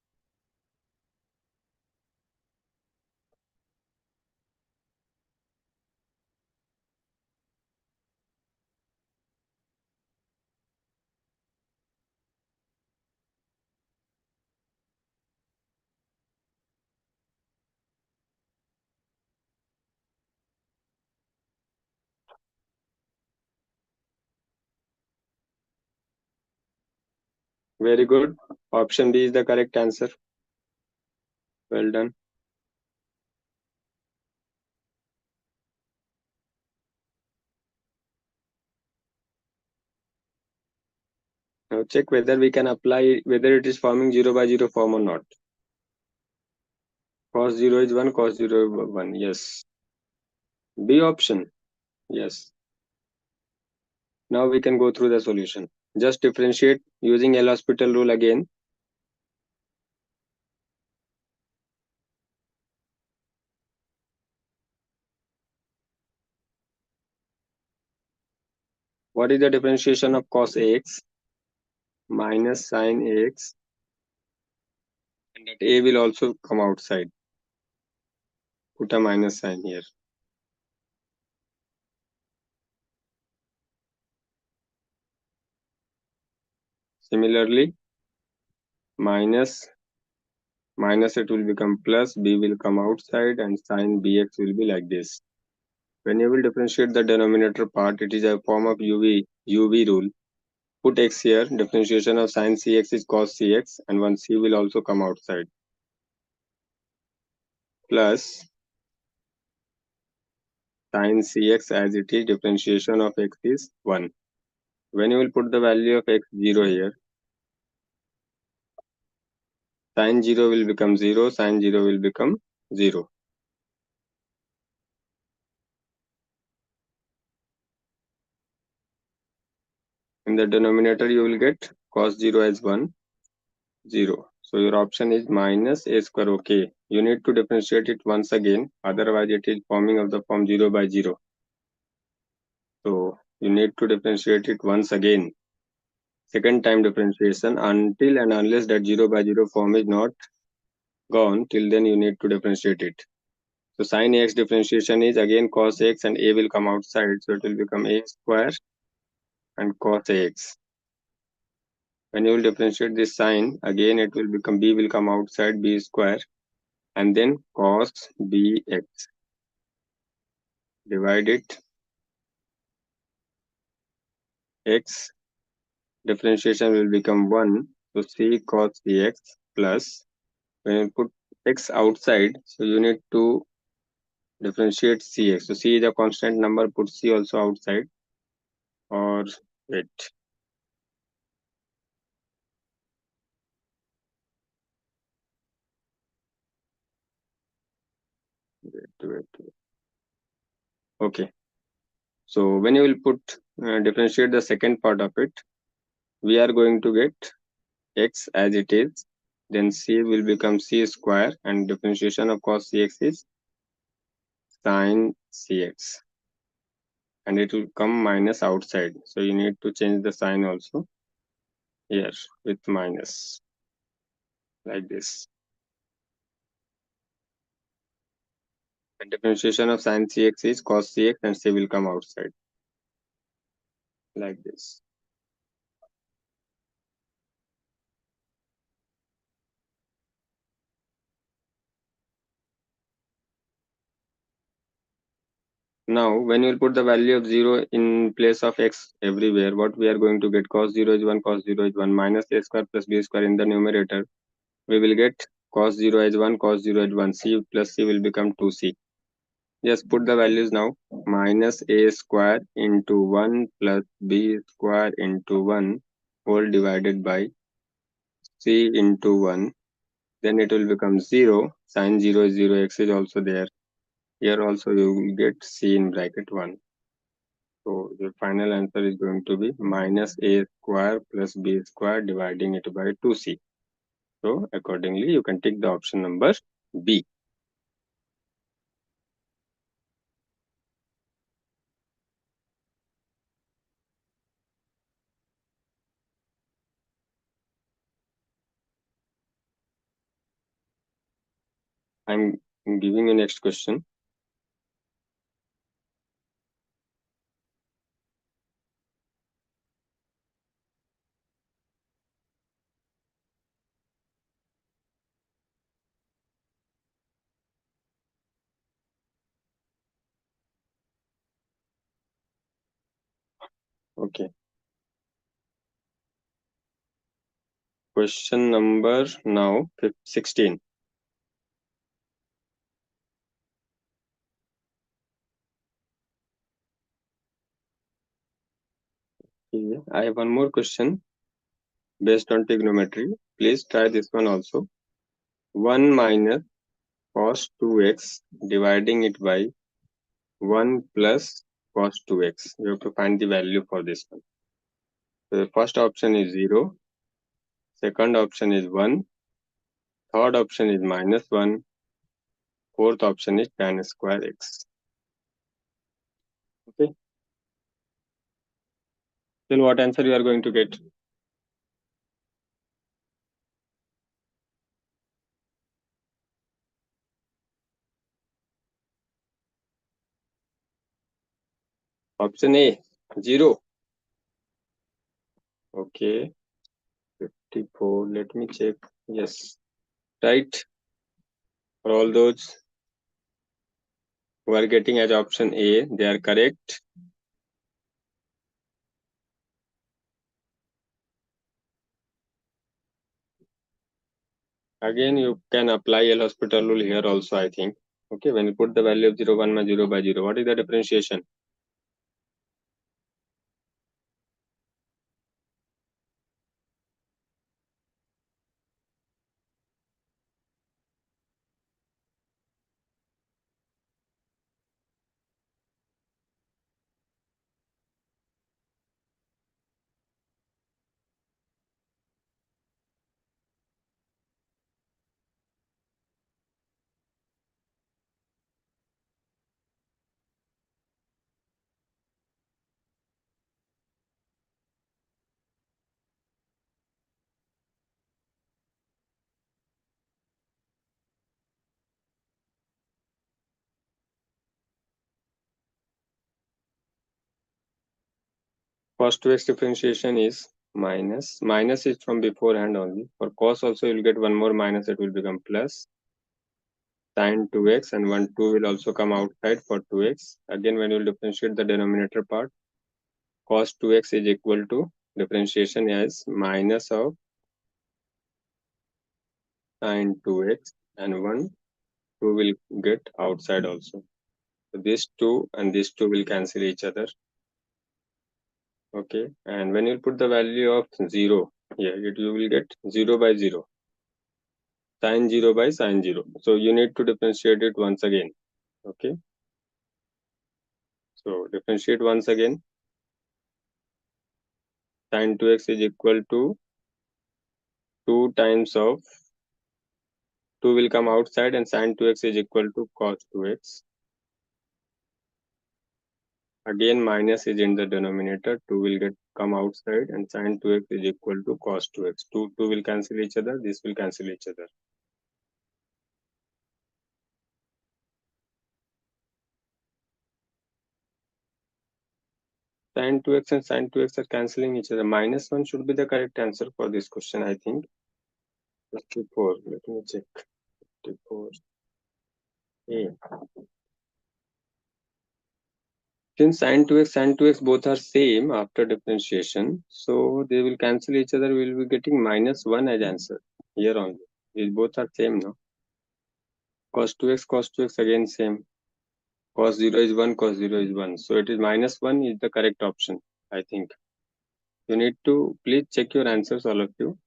Very good. Option B is the correct answer. Well done. Now check whether we can apply, whether it is forming 0 by 0 form or not. Cos 0 is 1, cos 0 is 1. Yes. B option. Yes. Now we can go through the solution. Just differentiate using L'Hospital rule again. What is the differentiation of cos ax minus sin ax? And that a will also come outside. Put a minus sign here. Similarly, minus it will become plus, b will come outside, and sin bx will be like this. When you will differentiate the denominator part, it is a form of UV rule. Put x here, differentiation of sin cx is cos cx, and one c will also come outside. Plus sin cx as it is, differentiation of x is 1. When you will put the value of x 0 here, sin 0 will become 0, sin 0 will become 0. In the denominator, you will get cos 0 as 1, 0. So your option is minus a square. Okay, you need to differentiate it once again, otherwise it is forming of the form 0 by 0. So you need to differentiate it once again. Second time differentiation, until and unless that 0 by 0 form is not gone, till then you need to differentiate it. So sin ax differentiation is again cos x, and a will come outside, so it will become a square and cos ax. When you will differentiate this sign, again it will become, b will come outside, b square, and then cos bx. Divide it, x differentiation will become 1, so c cos cx plus, when you put x outside, so you need to differentiate cx. So c is a constant number, put c also outside, or wait. Wait. Okay. So when you will put differentiate the second part of it, we are going to get x as it is, then c will become c square, and differentiation of cos cx is sin cx, and it will come minus outside. So you need to change the sign also here with minus, like this. And differentiation of sin cx is cos cx, and c will come outside, like this. Now, when you will put the value of 0 in place of x everywhere, what we are going to get? Cos 0 is 1, cos 0 is 1, minus a square plus b square in the numerator. We will get cos 0 is 1, cos 0 is 1. C plus c will become 2c. Just put the values now. Minus a square into 1 plus b square into 1 whole divided by c into 1. Then it will become 0. Sin 0 is 0. X is also there. Here also you will get c in bracket 1. So the final answer is going to be minus a square plus b square dividing it by 2c. So accordingly, you can take the option number B. I'm giving you next question. Okay. Question number now 16. Okay. I have one more question based on trigonometry. Please try this one also. 1 minus cos 2x dividing it by 1 plus cos 2x. You have to find the value for this one. So the first option is 0. Second option is 1. Third option is minus 1. Fourth option is tan square x. Okay. Then what answer you are going to get? Option A, 0. Okay. 54. Let me check. Yes. Right. For all those who are getting as option A, they are correct. Again, you can apply L hospital rule here also, I think. Okay. When you put the value of 0, 1 by 0 by 0, what is the differentiation? Cos 2x differentiation is minus. Minus is from beforehand only. For cos also, you will get one more minus, it will become plus. Sin 2x and 1, 2 will also come outside for 2x. Again, when you differentiate the denominator part, cos 2x is equal to differentiation as minus of sin 2x, and 1, 2 will get outside also. So this 2 and this 2 will cancel each other. Okay. And when you put the value of 0, here you will get 0 by 0. Sin 0 by sin 0. So you need to differentiate it once again. Okay. So differentiate once again. Sin 2x is equal to 2 times of 2 will come outside and sin 2x is equal to cos 2x. Again minus is in the denominator, 2 will come outside and sin 2x is equal to cos 2x. 2 will cancel each other, this will cancel each other. Sin 2x and sin 2x are cancelling each other. Minus 1 should be the correct answer for this question, I think. 54, let me check. 54. A. Since sin 2x both are same after differentiation, so they will cancel each other. We will be getting minus 1 as answer here only. These both are same now. Cos 2x again same. Cos 0 is 1, cos 0 is 1. So it is minus 1 is the correct option, I think. You need to please check your answers, all of you.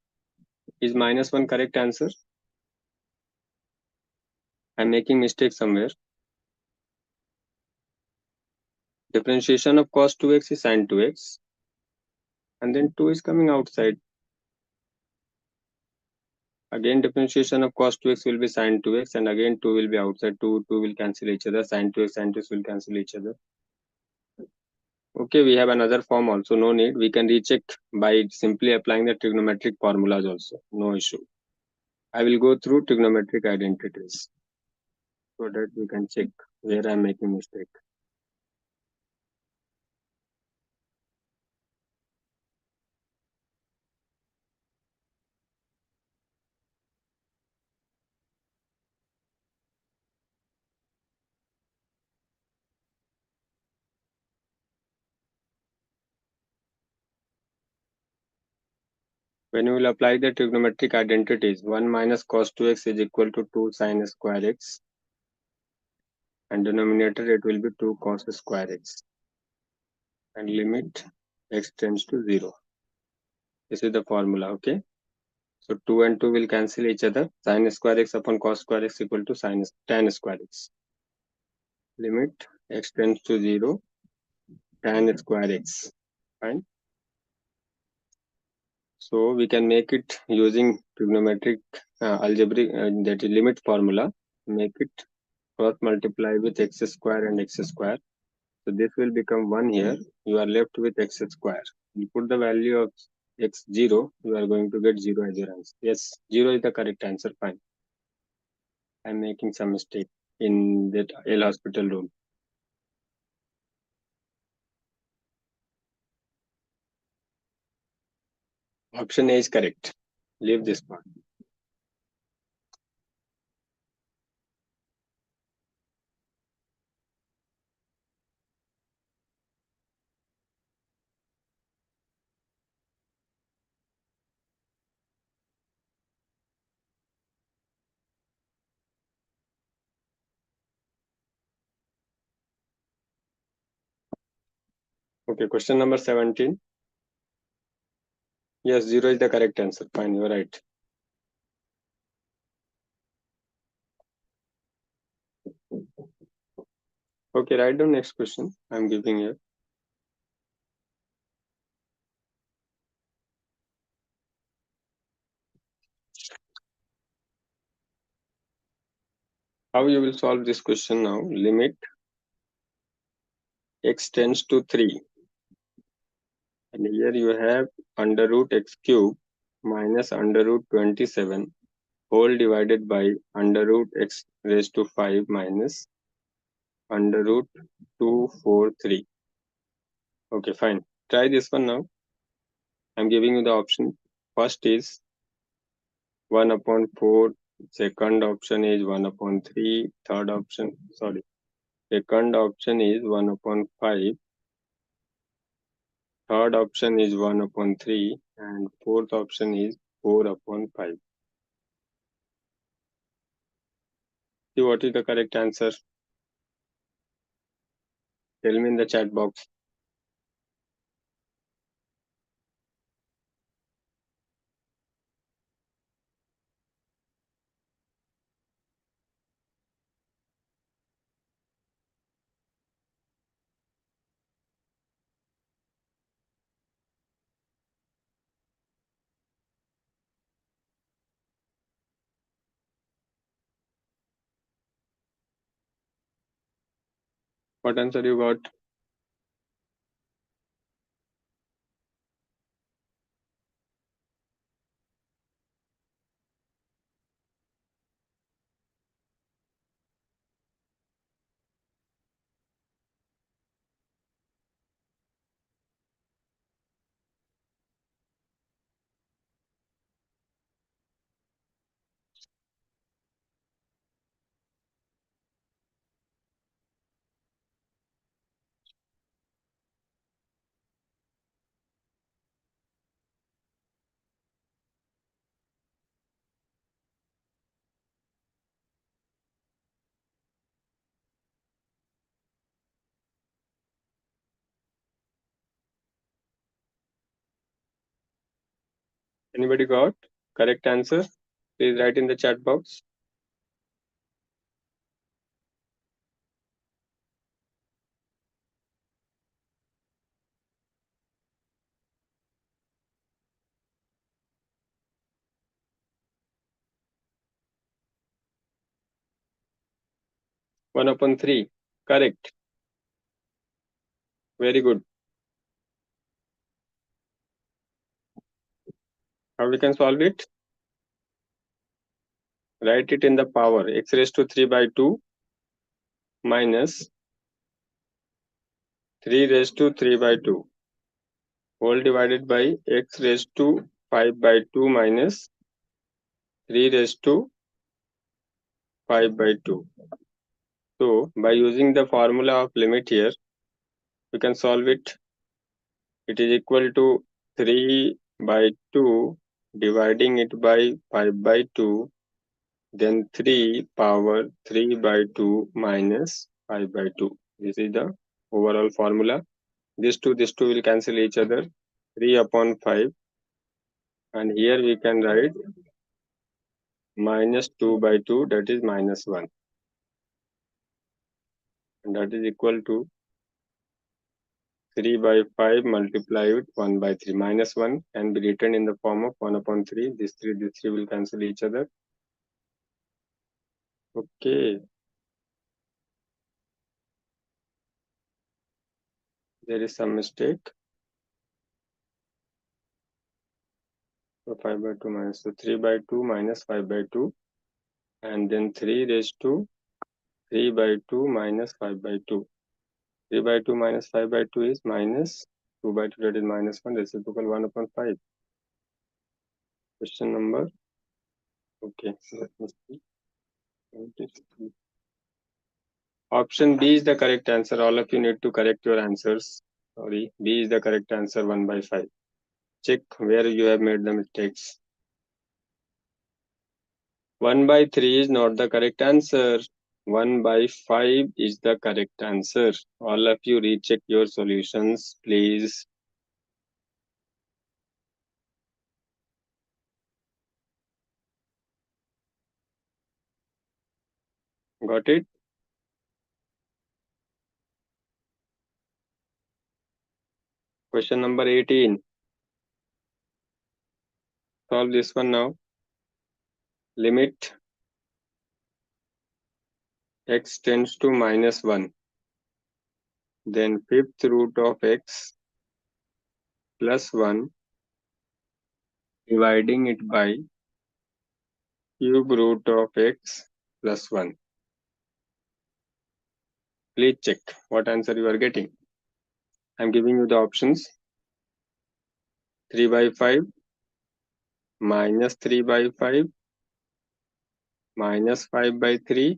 Is minus 1 correct answer? I'm making mistake somewhere. Differentiation of cos 2x is sin 2x. And then 2 is coming outside. Again, differentiation of cos 2x will be sin 2x, and again 2 will be outside. 2 will cancel each other. Sin 2x will cancel each other. Okay, we have another form also. No need. We can recheck by simply applying the trigonometric formulas also. No issue. I will go through trigonometric identities so that we can check where I am making mistake. When we will apply the trigonometric identities, 1 minus cos 2x is equal to 2 sin square x, and denominator it will be 2 cos square x, and limit x tends to 0. This is the formula, okay? So 2 and 2 will cancel each other. Sin square x upon cos square x equal to tan square x. Limit x tends to 0, tan square x. Fine. So we can make it using trigonometric algebraic, that is limit formula. Make it cross multiply with x square and x square. So this will become 1 here. You are left with x square. You put the value of x 0, you are going to get 0 as your answer. Yes, 0 is the correct answer. Fine. I'm making some mistake in that L hospital room. Option A is correct. Leave this part. Okay, question number 17. Yes, 0 is the correct answer. Fine, you're right. Okay, write down next question. I'm giving you. How you will solve this question now? Limit x tends to 3. And here you have under root x cube minus under root 27 whole divided by under root x raised to 5 minus under root 243. Okay, fine. Try this one now. I'm giving you the option. First is 1 upon 4. Second option is 1 upon 3. Second option is 1 upon 5. Third option is 1 upon 3. And fourth option is 4 upon 5. See what is the correct answer? Tell me in the chat box. What answer you got? Anybody got correct answer? Please write in the chat box. One upon three. Correct. Very good. How we can solve it? Write it in the power. X raised to 3 by 2 minus 3 raised to 3 by 2 whole divided by x raised to 5 by 2 minus 3 raised to 5 by 2. So by using the formula of limit here, we can solve it. It is equal to 3 by 2 dividing it by 5 by 2, then 3 power 3 by 2 minus 5 by 2. This is the overall formula. This two will cancel each other. 3 upon 5, and here we can write minus 2 by 2, that is minus 1, and that is equal to 3 by 5 multiplied with 1 by 3. Minus 1 can be written in the form of 1 upon 3. This 3 will cancel each other. Okay. There is some mistake. So 5 by 2 minus, so 3 by 2 minus 5 by 2, and then 3 raised to 3 by 2 minus 5 by 2. 3 by 2 minus 5 by 2 is minus 2 by 2, that is minus 1, reciprocal 1 upon 5. Question number, okay, let me see. Option B is the correct answer. All of you need to correct your answers. Sorry, B is the correct answer, 1 by 5. Check where you have made the mistakes. 1 by 3 is not the correct answer. 1 by 5 is the correct answer. All of you recheck your solutions, please. Got it? Question number 18. Solve this one now. Limit x tends to minus 1. Then fifth root of x plus 1 dividing it by cube root of x plus 1. Please check what answer you are getting. I am giving you the options. 3 by 5 minus 3 by 5 minus 5 by 3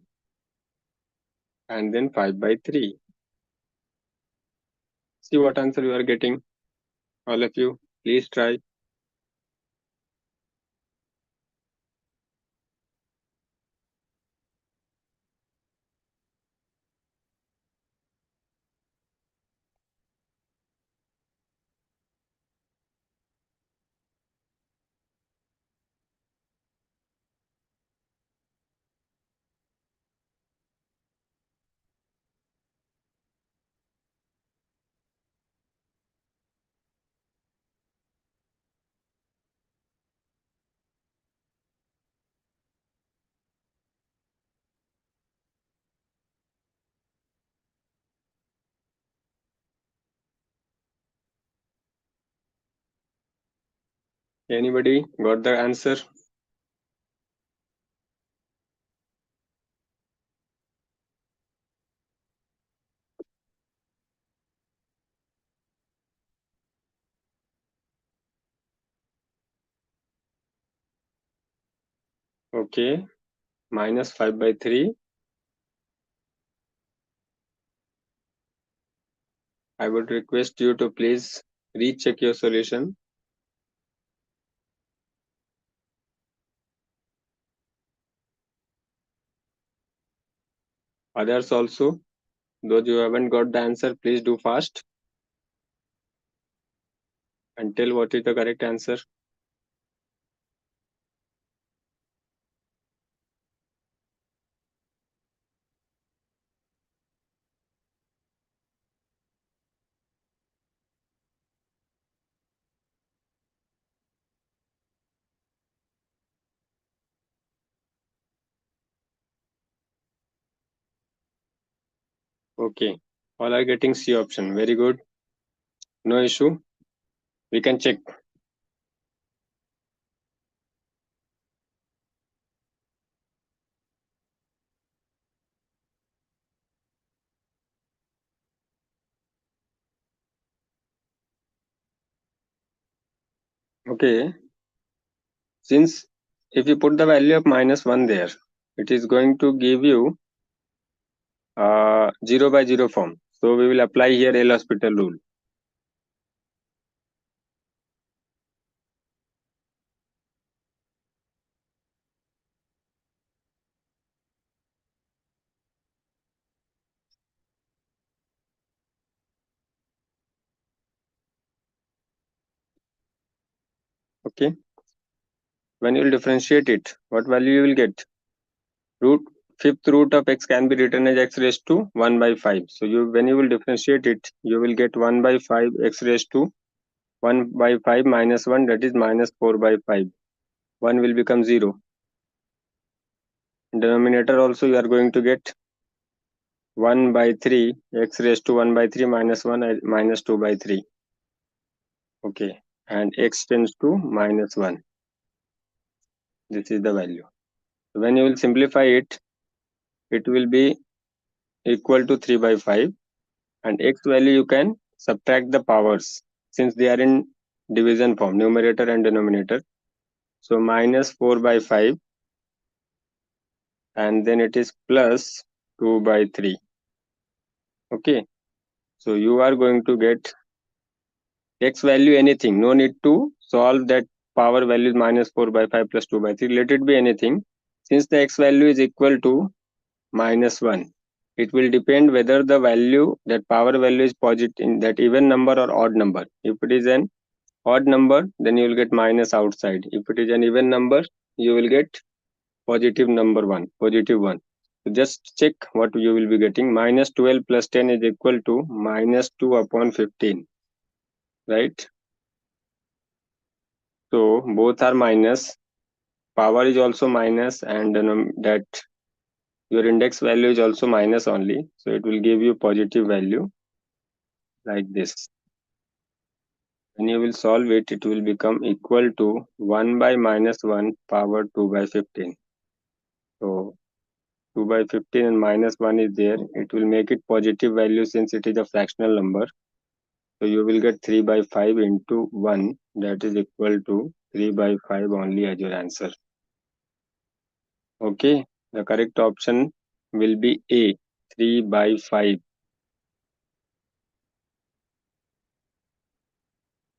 and then 5 by 3. See what answer you are getting. All of you, please try. Anybody got the answer? Okay, minus 5 by 3. I would request you to please recheck your solution. Others also, those you haven't got the answer, please do fast and tell what is the correct answer. Okay, all are getting C option. Very good. No issue. We can check. Okay, since if you put the value of minus 1 there, it is going to give you 0 by 0 form. So we will apply here L hospital rule. Okay, when you will differentiate it, what value you will get? Root fifth root of x can be written as x raised to 1 by 5. So you when you will differentiate it, you will get 1 by 5 x raised to 1 by 5 minus 1, that is minus 4 by 5. 1 will become 0. Denominator also you are going to get 1 by 3 x raised to 1 by 3 minus 1 minus 2 by 3. Okay, and x tends to minus 1. This is the value. When you will simplify it, it will be equal to 3 by 5, and x value you can subtract the powers since they are in division form, numerator and denominator. So minus 4 by 5, and then it is plus 2 by 3. Okay, so you are going to get x value anything, no need to solve that power value is minus 4 by 5 plus 2 by 3, let it be anything. Since the x value is equal to minus 1, it will depend whether the value, that power value is positive, in that even number or odd number. If it is an odd number, then you will get minus outside. If it is an even number, you will get positive number 1, positive 1. So just check what you will be getting. Minus 12 plus 10 is equal to minus 2 upon 15, right? So both are minus. Power is also minus, and that your index value is also minus only. So it will give you positive value like this. When you will solve it, it will become equal to 1 by minus 1 power 2 by 15. So 2 by 15 and minus 1 is there. It will make it positive value since it is a fractional number. So you will get 3 by 5 into 1, that is equal to 3 by 5 only as your answer. Okay, the correct option will be A, 3 by 5.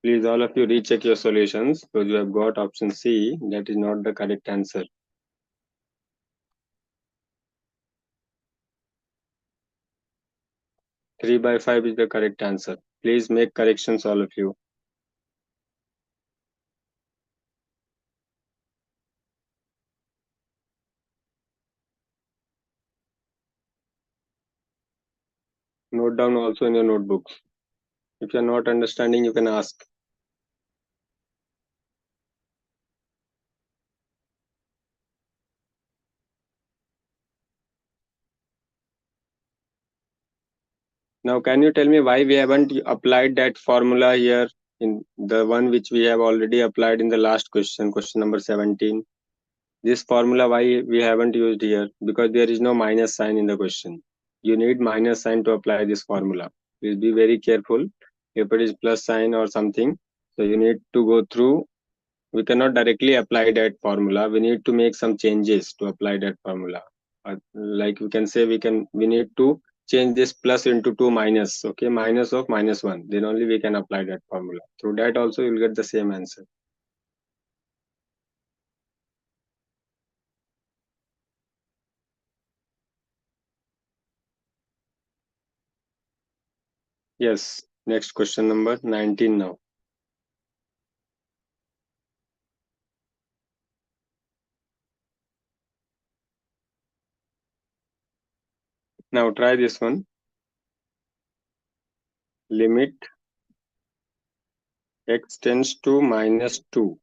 Please all of you recheck your solutions because you have got option C, that is not the correct answer. 3 by 5 is the correct answer. Please make corrections all of you. Note down also in your notebooks. If you are not understanding, you can ask. Now, can you tell me why we haven't applied that formula here in the one which we have already applied in the last question, question number 17. This formula why we haven't used here, because there is no minus sign in the question. You need minus sign to apply this formula. Please be very careful. If it is plus sign or something, so you need to go through. We cannot directly apply that formula. We need to make some changes to apply that formula. Like we can say, we need to change this plus into two minus. Okay, minus of minus one. Then only we can apply that formula. Through that also you'll get the same answer. Yes. Next question number 19 now. Now try this one. Limit x tends to minus 2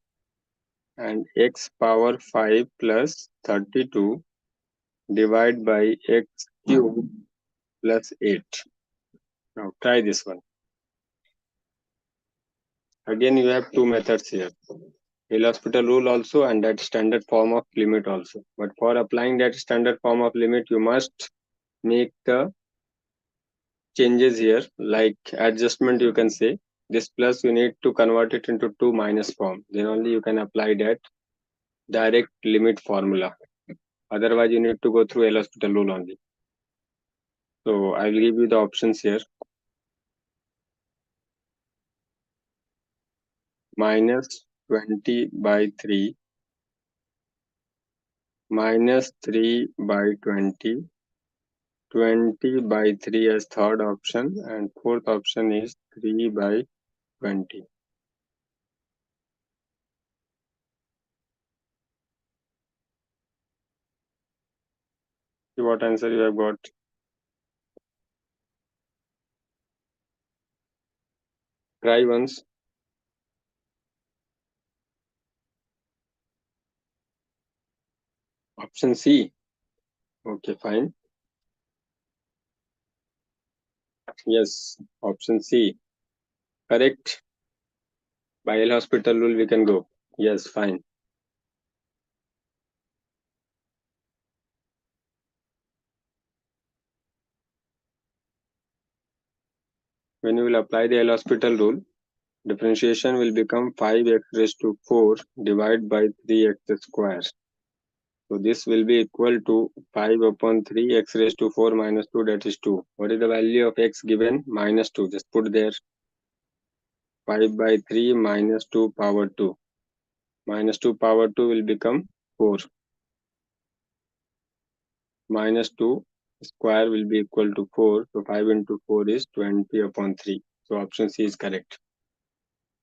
and x power 5 plus 32 divide by x cube plus 8. Now try this one. Again, you have two methods here. L'Hospital rule also and that standard form of limit also. But for applying that standard form of limit, you must make the changes here, like adjustment you can say. This plus you need to convert it into two minus form. Then only you can apply that direct limit formula. Otherwise, you need to go through L'Hospital rule only. So I will give you the options here. Minus 20 by 3, minus 3 by 20, 20 by 3 as third option, and fourth option is 3 by 20. See what answer you have got. Try once. Option C. Okay, fine. Yes, option C. Correct. By L'Hospital rule, we can go. Yes, fine. When you will apply the L'Hospital rule, differentiation will become 5x raised to 4 divided by 3x square. So this will be equal to 5 upon 3 x raised to 4 minus 2, that is 2. What is the value of x given? Minus 2. Just put there 5 by 3 minus 2 power 2. Minus 2 power 2 will become 4. Minus 2 square will be equal to 4. So 5 into 4 is 20 upon 3. So option C is correct.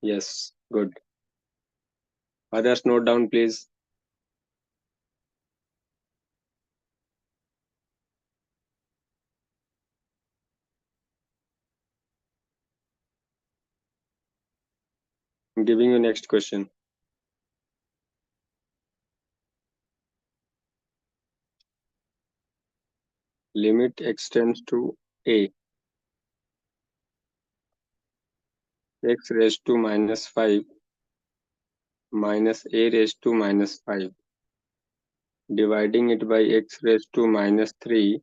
Yes, good. Others note down please. I'm giving you next question. Limit x tends to a, x raised to minus 5 minus a raised to minus 5, dividing it by x raised to minus 3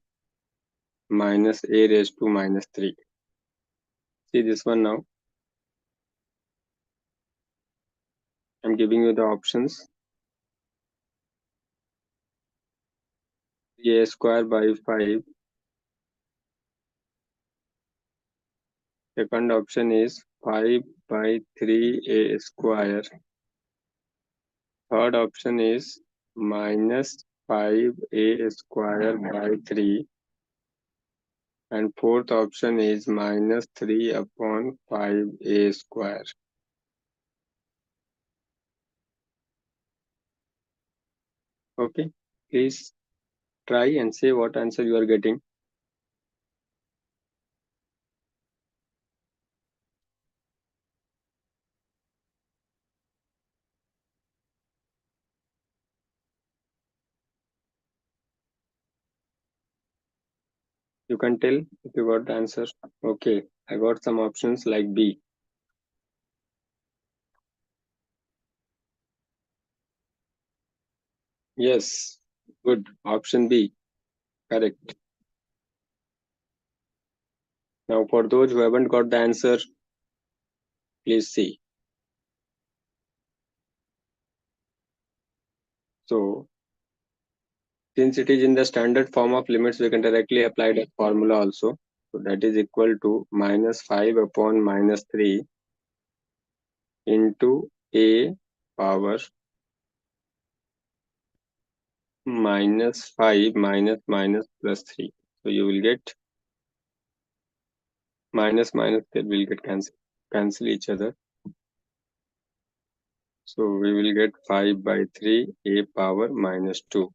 minus a raised to minus 3. See this one now. I'm giving you the options. A square by 5. Second option is 5 by 3a square. Third option is minus 5a square by 3. And fourth option is minus 3 upon 5a square. Okay, please try and say what answer you are getting. You can tell if you got the answer. Okay, I got some options like B. Yes, good. Option B, correct. Now, for those who haven't got the answer, please see. So, since it is in the standard form of limits, we can directly apply that formula also. So, that is equal to minus 5 upon minus 3 into a power minus 5 minus minus plus 3. So, you will get minus minus, that will get cancel each other. So, we will get 5 by 3 a power minus 2.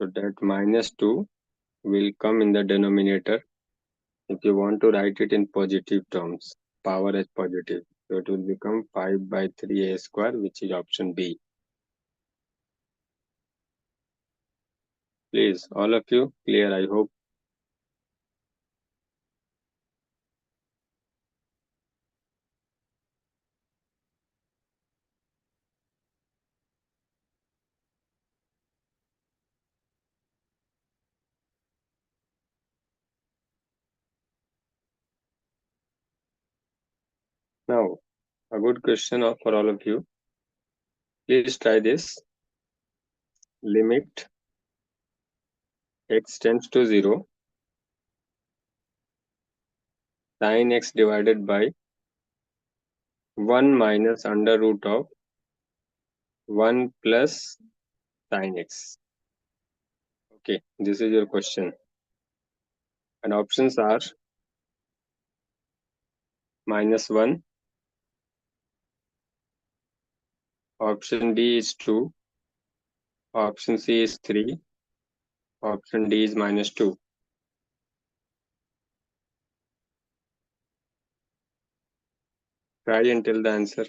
So, that minus 2 will come in the denominator if you want to write it in positive terms, power as positive. So it will become 5 by 3a square, which is option B. Please, all of you, clear, I hope. Now, a good question for all of you. Please try this. Limit x tends to 0, sin x divided by 1 minus under root of 1 plus sin x. Okay, this is your question. And options are minus 1, option B is 2, option C is 3, option D is minus 2. Try and tell the answer.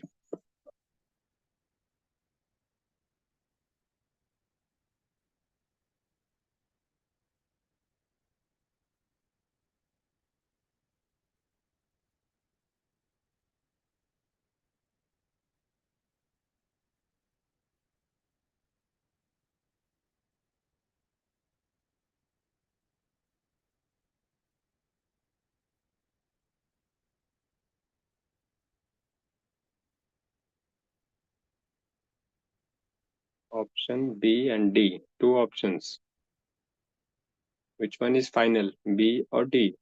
Option B and D. Two options. Which one is final? B or D?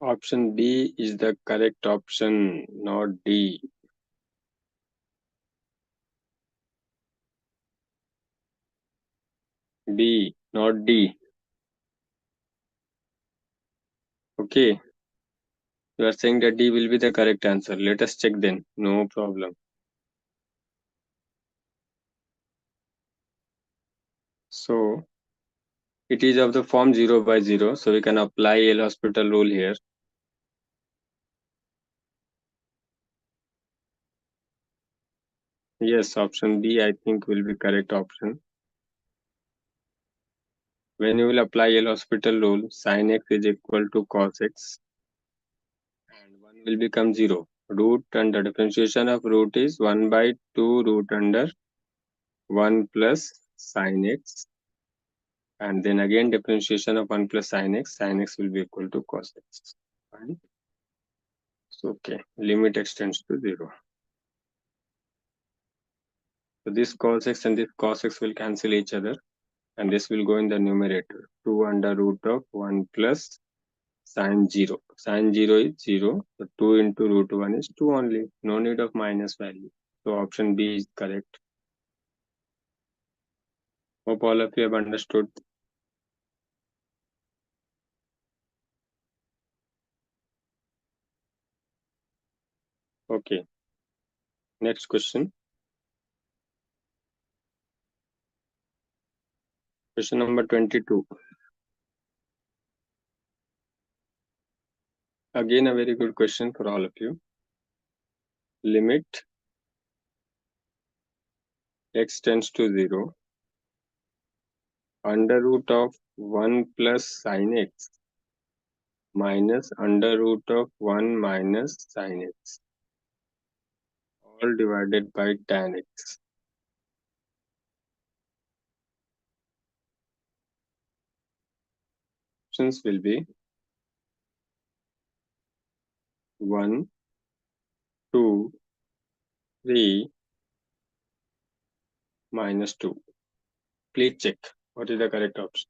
Option B is the correct option, not D. B, not D. Okay. You are saying that D will be the correct answer. Let us check then. No problem. So, it is of the form 0 by 0. So, we can apply L'Hospital rule here. Yes, option B I think will be correct option. When you will apply L'Hospital rule, sin x is equal to cos x and 1 will become 0. Root and the differentiation of root is 1 by 2 root under 1 plus sin x, and then again differentiation of 1 plus sin x will be equal to cos x. Fine. So, okay, limit extends to 0. So this cos x and this cos x will cancel each other, and this will go in the numerator. 2 under root of 1 plus sin 0. Sin 0 is 0. So 2 into root 1 is 2 only. No need of minus value. So option B is correct. Hope all of you have understood. Okay. Next question. Question number 22. Again, a very good question for all of you. Limit x tends to 0 under root of 1 plus sin x minus under root of 1 minus sin x, all divided by tan x. Options will be 1, 2, 3, minus 2. Please check what is the correct option.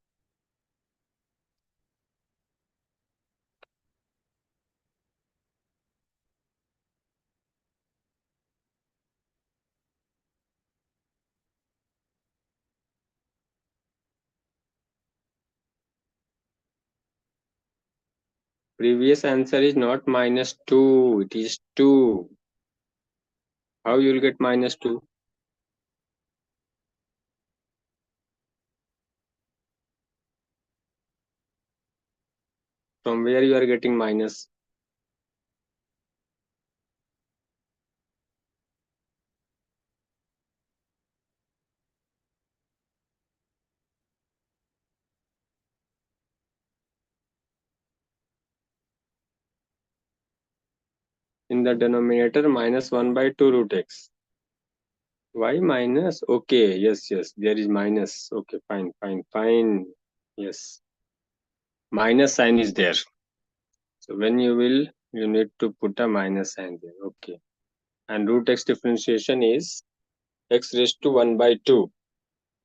Previous answer is not minus 2, it is 2. How you will get minus 2? From where you are getting minus? In the denominator, minus 1 by 2 root x. Why minus? Okay, yes, there is minus. Okay, fine. Yes, minus sign is there. So when you need to put a minus sign there. Okay. And root x differentiation is x raised to 1 by 2.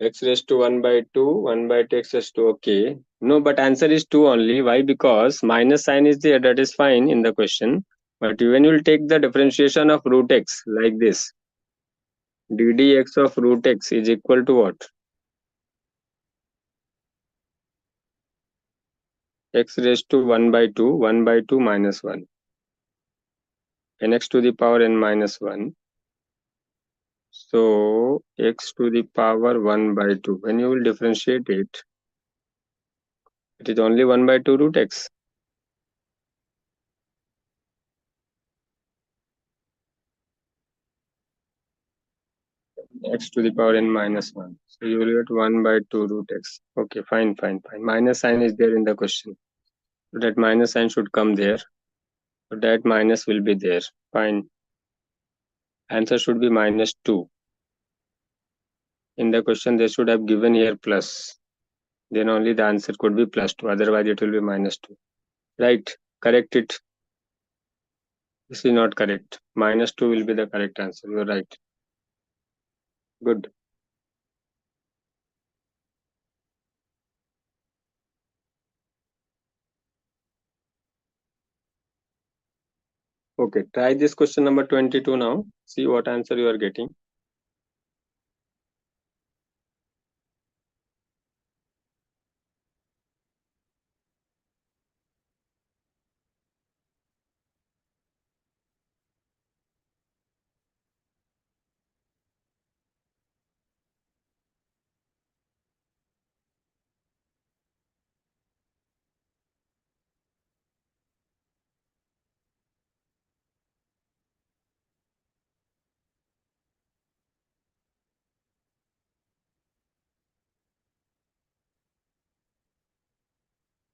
X raised to 1 by 2, 1 by 2 x raised to, okay. No, but answer is 2 only. Why? Because minus sign is there. That is fine in the question. But when you will take the differentiation of root x like this, ddx of root x is equal to what? X raised to 1 by 2, 1 by 2 minus 1. Nx to the power n minus 1. So x to the power 1 by 2. When you will differentiate it, it is only 1 by 2 root x. X to the power n minus 1. So you will get 1 by 2 root x. Okay, fine. Minus sign is there in the question. So that minus sign should come there. So that minus will be there. Fine. Answer should be minus 2. In the question, they should have given here plus. Then only the answer could be plus 2. Otherwise, it will be minus 2. Right. Correct it. This is not correct. Minus 2 will be the correct answer. You're right. Good. Okay. Try this question number 22 now. See what answer you are getting.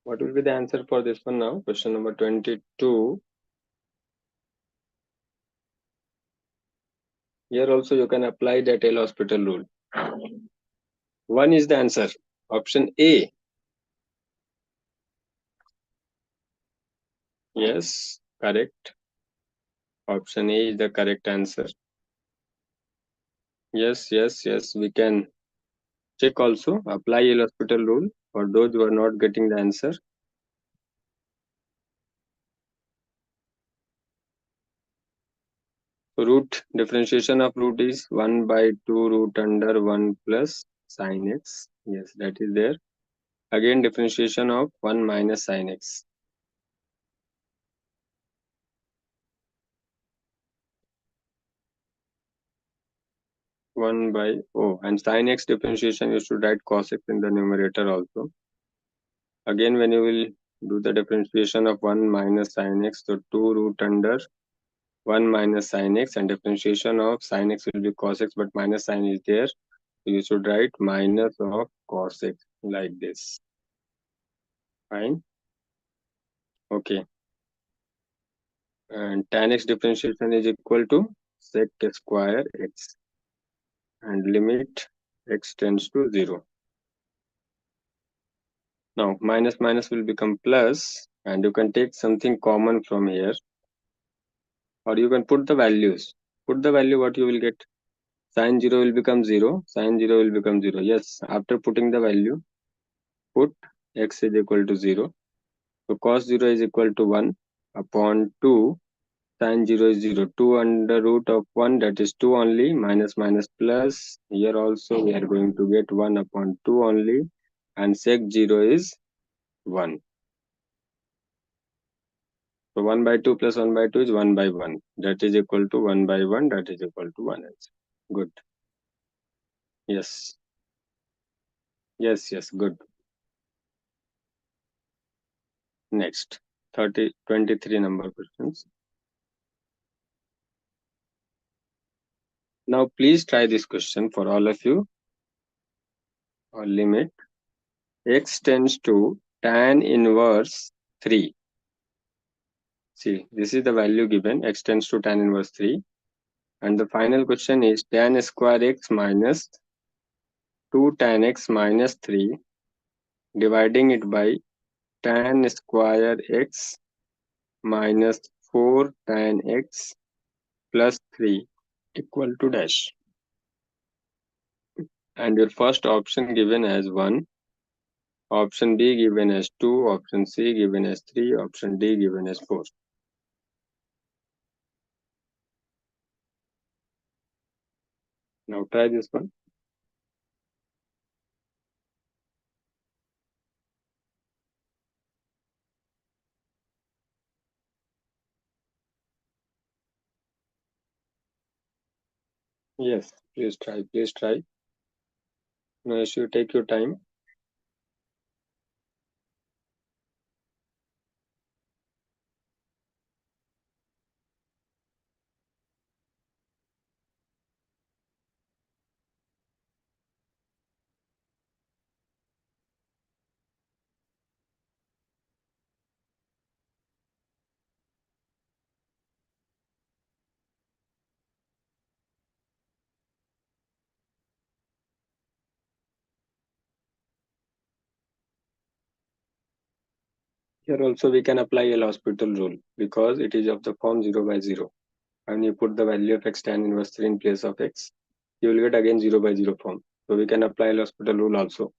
What will be the answer for this one now? Question number 22. Here also you can apply the tail hospital rule. 1 is the answer. Option A. Yes, correct. Option A is the correct answer. Yes. We can check also. Apply Yale hospital rule for those who are not getting the answer. Root differentiation of root is 1 by 2 root under 1 plus sin x. Yes, that is there. Again, differentiation of 1 minus sin x. 1 by, oh, and sin x differentiation, you should write cos x in the numerator also. Again, when you will do the differentiation of 1 minus sin x, so 2 root under 1 minus sin x, and differentiation of sin x will be cos x, but minus sign is there. So you should write minus of cos x. like this. Fine. Okay. And tan x differentiation is equal to sec square x, and limit x tends to 0. Now minus minus will become plus, and you can take something common from here, or you can put the values. Put the value, what you will get? Sin 0 will become 0, sin 0 will become 0. Yes, after putting the value, put x is equal to 0. So cos 0 is equal to 1 upon 2, sin 0 is 0. 2 under root of 1, that is 2 only, minus minus plus. Here also we are going to get 1 upon 2 only, and sec 0 is 1. So 1 by 2 plus 1 by 2 is 1 by 1. That is equal to 1 by 1. That is equal to 1 answer. Good. Yes. Yes, yes, good. Next. 23 number questions. Now please try this question for all of you. Or limit x tends to tan inverse 3. See, this is the value given. X tends to tan inverse 3. And the final question is tan square x minus 2 tan x minus 3, dividing it by tan square x minus 4 tan x plus 3 equal to dash. And your first option given as 1, option B given as 2, option C given as 3, option D given as 4. Now try this one. Yes, please try, please try. No issue, take your time. Here also we can apply a L'Hospital rule because it is of the form 0 by 0. And you put the value of x tan inverse 3 in place of x, you will get again 0 by 0 form. So we can apply L'Hospital rule also.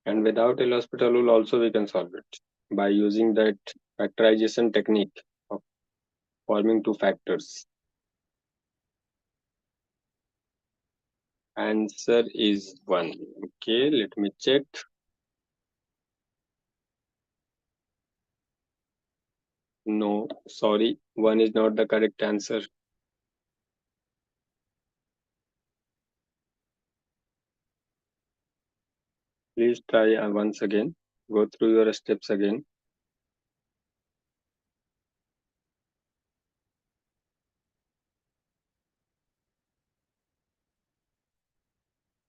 And without a L'Hospital rule also we can solve it by using that factorization technique of forming two factors. Answer is 1. Okay, let me check. No, sorry, 1 is not the correct answer. Please try once again. Go through your steps again.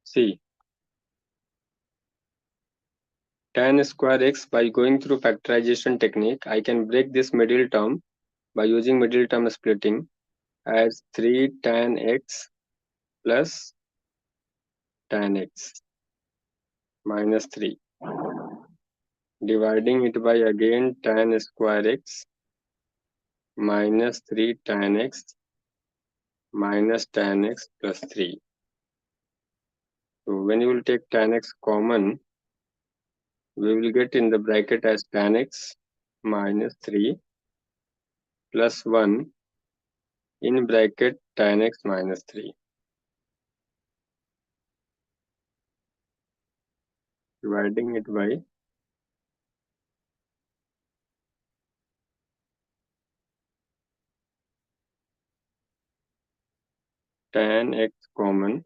See, tan square x, by going through factorization technique, I can break this middle term by using middle term splitting as 3 tan x plus tan x minus 3, dividing it by again tan square x minus 3 tan x minus tan x plus 3. So when you will take tan x common, we will get in the bracket as tan x minus 3 plus 1 in bracket tan x minus 3, dividing it by tan x common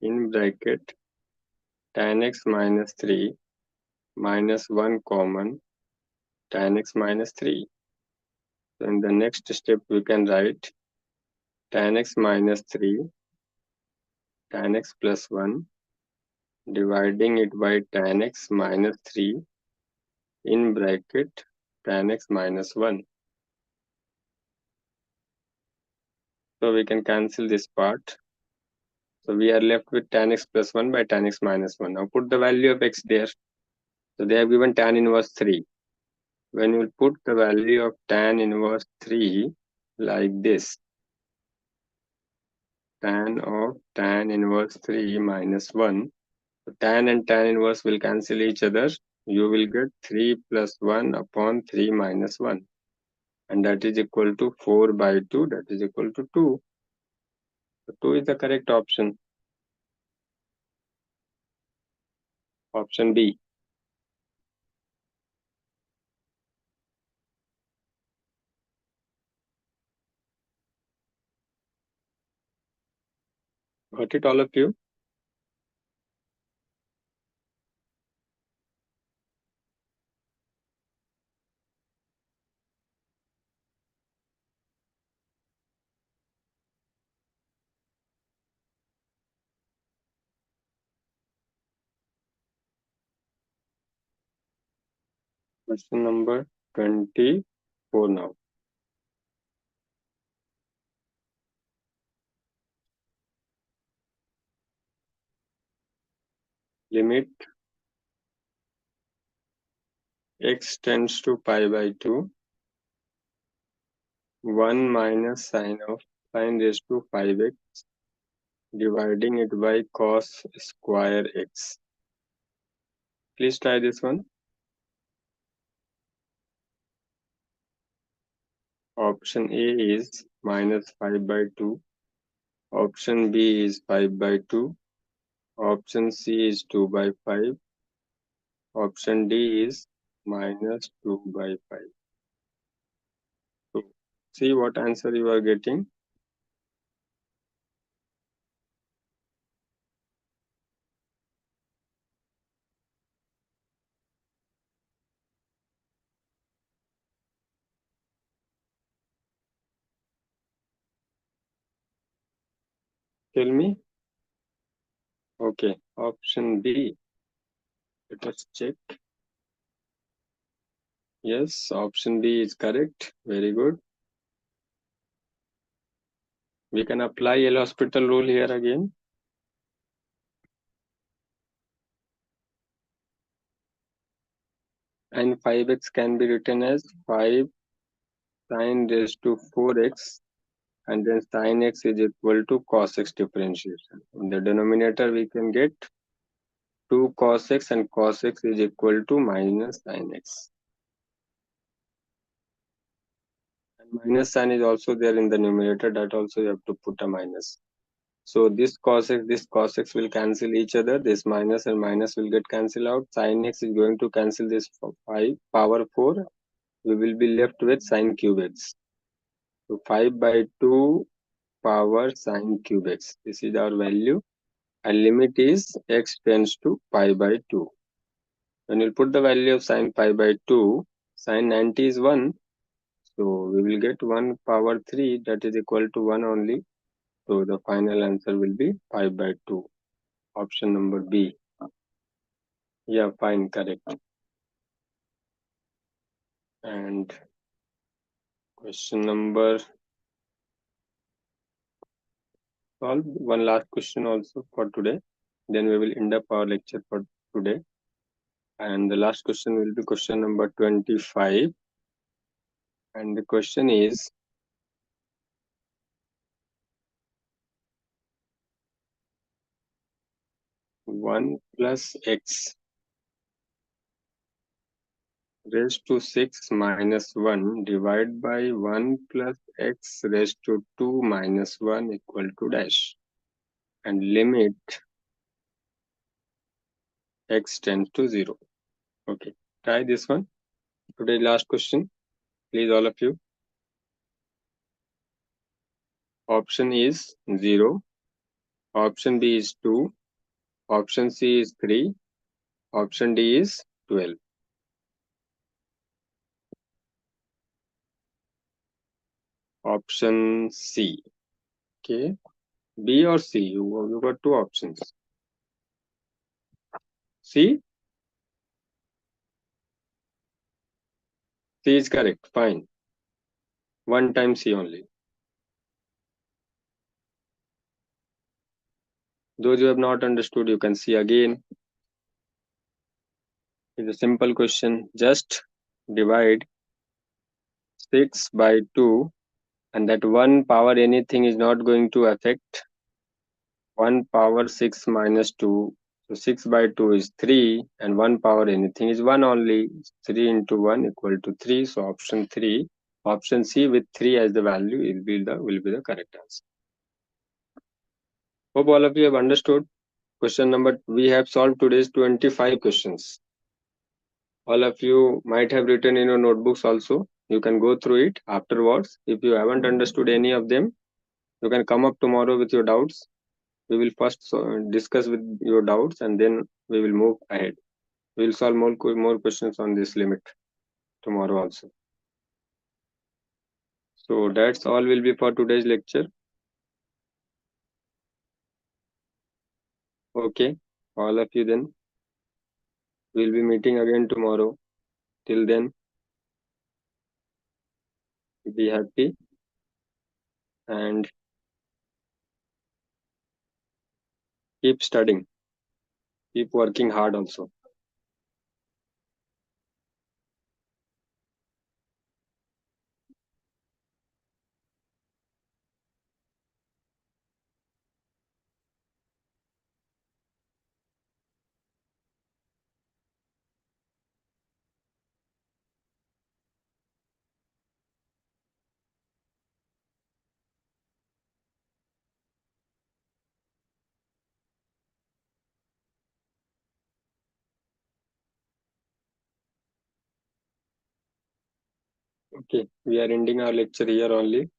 in bracket tan x minus 3 minus 1 common tan x minus 3. So in the next step, we can write tan x minus 3, tan x plus 1, dividing it by tan x minus 3 in bracket tan x minus 1. So we can cancel this part. So we are left with tan x plus 1 by tan x minus 1. Now put the value of x there. So they have given tan inverse 3. When you put the value of tan inverse 3 like this, tan of tan inverse 3 minus 1, so tan and tan inverse will cancel each other. You will get 3 plus 1 upon 3 minus 1. And that is equal to 4 by 2. That is equal to 2. So 2 is the correct option. Option B. Got it, all of you? Question number 24 now. Limit x tends to pi by 2, 1 minus sine raised to 5x, dividing it by cos square x. Please try this one. Option A is minus 5 by 2. Option B is 5 by 2. Option C is 2 by 5. Option D is minus 2 by 5. So see what answer you are getting. Tell me. Okay, option B. Let us check. Yes, option B is correct. Very good. We can apply L'Hospital rule here again. And 5x can be written as 5 sine raised to 4x, and then sine x is equal to cos x differentiation. In the denominator, we can get 2 cos x, and cos x is equal to minus sine x. And minus sign is also there in the numerator, that also you have to put a minus. So this cos x will cancel each other. This minus and minus will get cancelled out. Sin x is going to cancel this 5 power 4. We will be left with sine cube x. So 5 by 2 power sine cube x. This is our value. And limit is x tends to pi by 2. When you put the value of sine pi by 2, sine 90 is 1. So we will get 1 power 3, that is equal to 1 only. So the final answer will be pi by 2. Option number B. Yeah, fine, correct. And question number, solve one last question also for today. Then we will end up our lecture for today. And the last question will be question number 25. And the question is, one plus x raised to 6 minus 1 divided by 1 plus x raised to 2 minus 1 equal to dash. And limit x tends to 0. Okay, try this one. Today's last question. Please, all of you. Option is 0. Option B is 2. Option C is 3. Option D is 12. Option C. Okay. B or C? You got two options. C? C is correct. Fine. One time C only. Those who have not understood, you can see again. It's a simple question. Just divide 6 by 2, and that 1 power anything is not going to affect 1 power 6 minus 2. So 6 by 2 is 3, and 1 power anything is 1 only. 3 into 1 equal to 3. So option 3, option C with 3 as the value will be the correct answer. Hope all of you have understood. Question number, we have solved today's 25 questions. All of you might have written in your notebooks also. You can go through it afterwards. If you haven't understood any of them, you can come up tomorrow with your doubts. We will first discuss with your doubts, and then we will move ahead. We will solve more questions on this limit tomorrow also. So that's all will be for today's lecture. Okay, all of you, then we'll be meeting again tomorrow. Till then, be happy and keep studying. Keep working hard also. Okay, we are ending our lecture here only.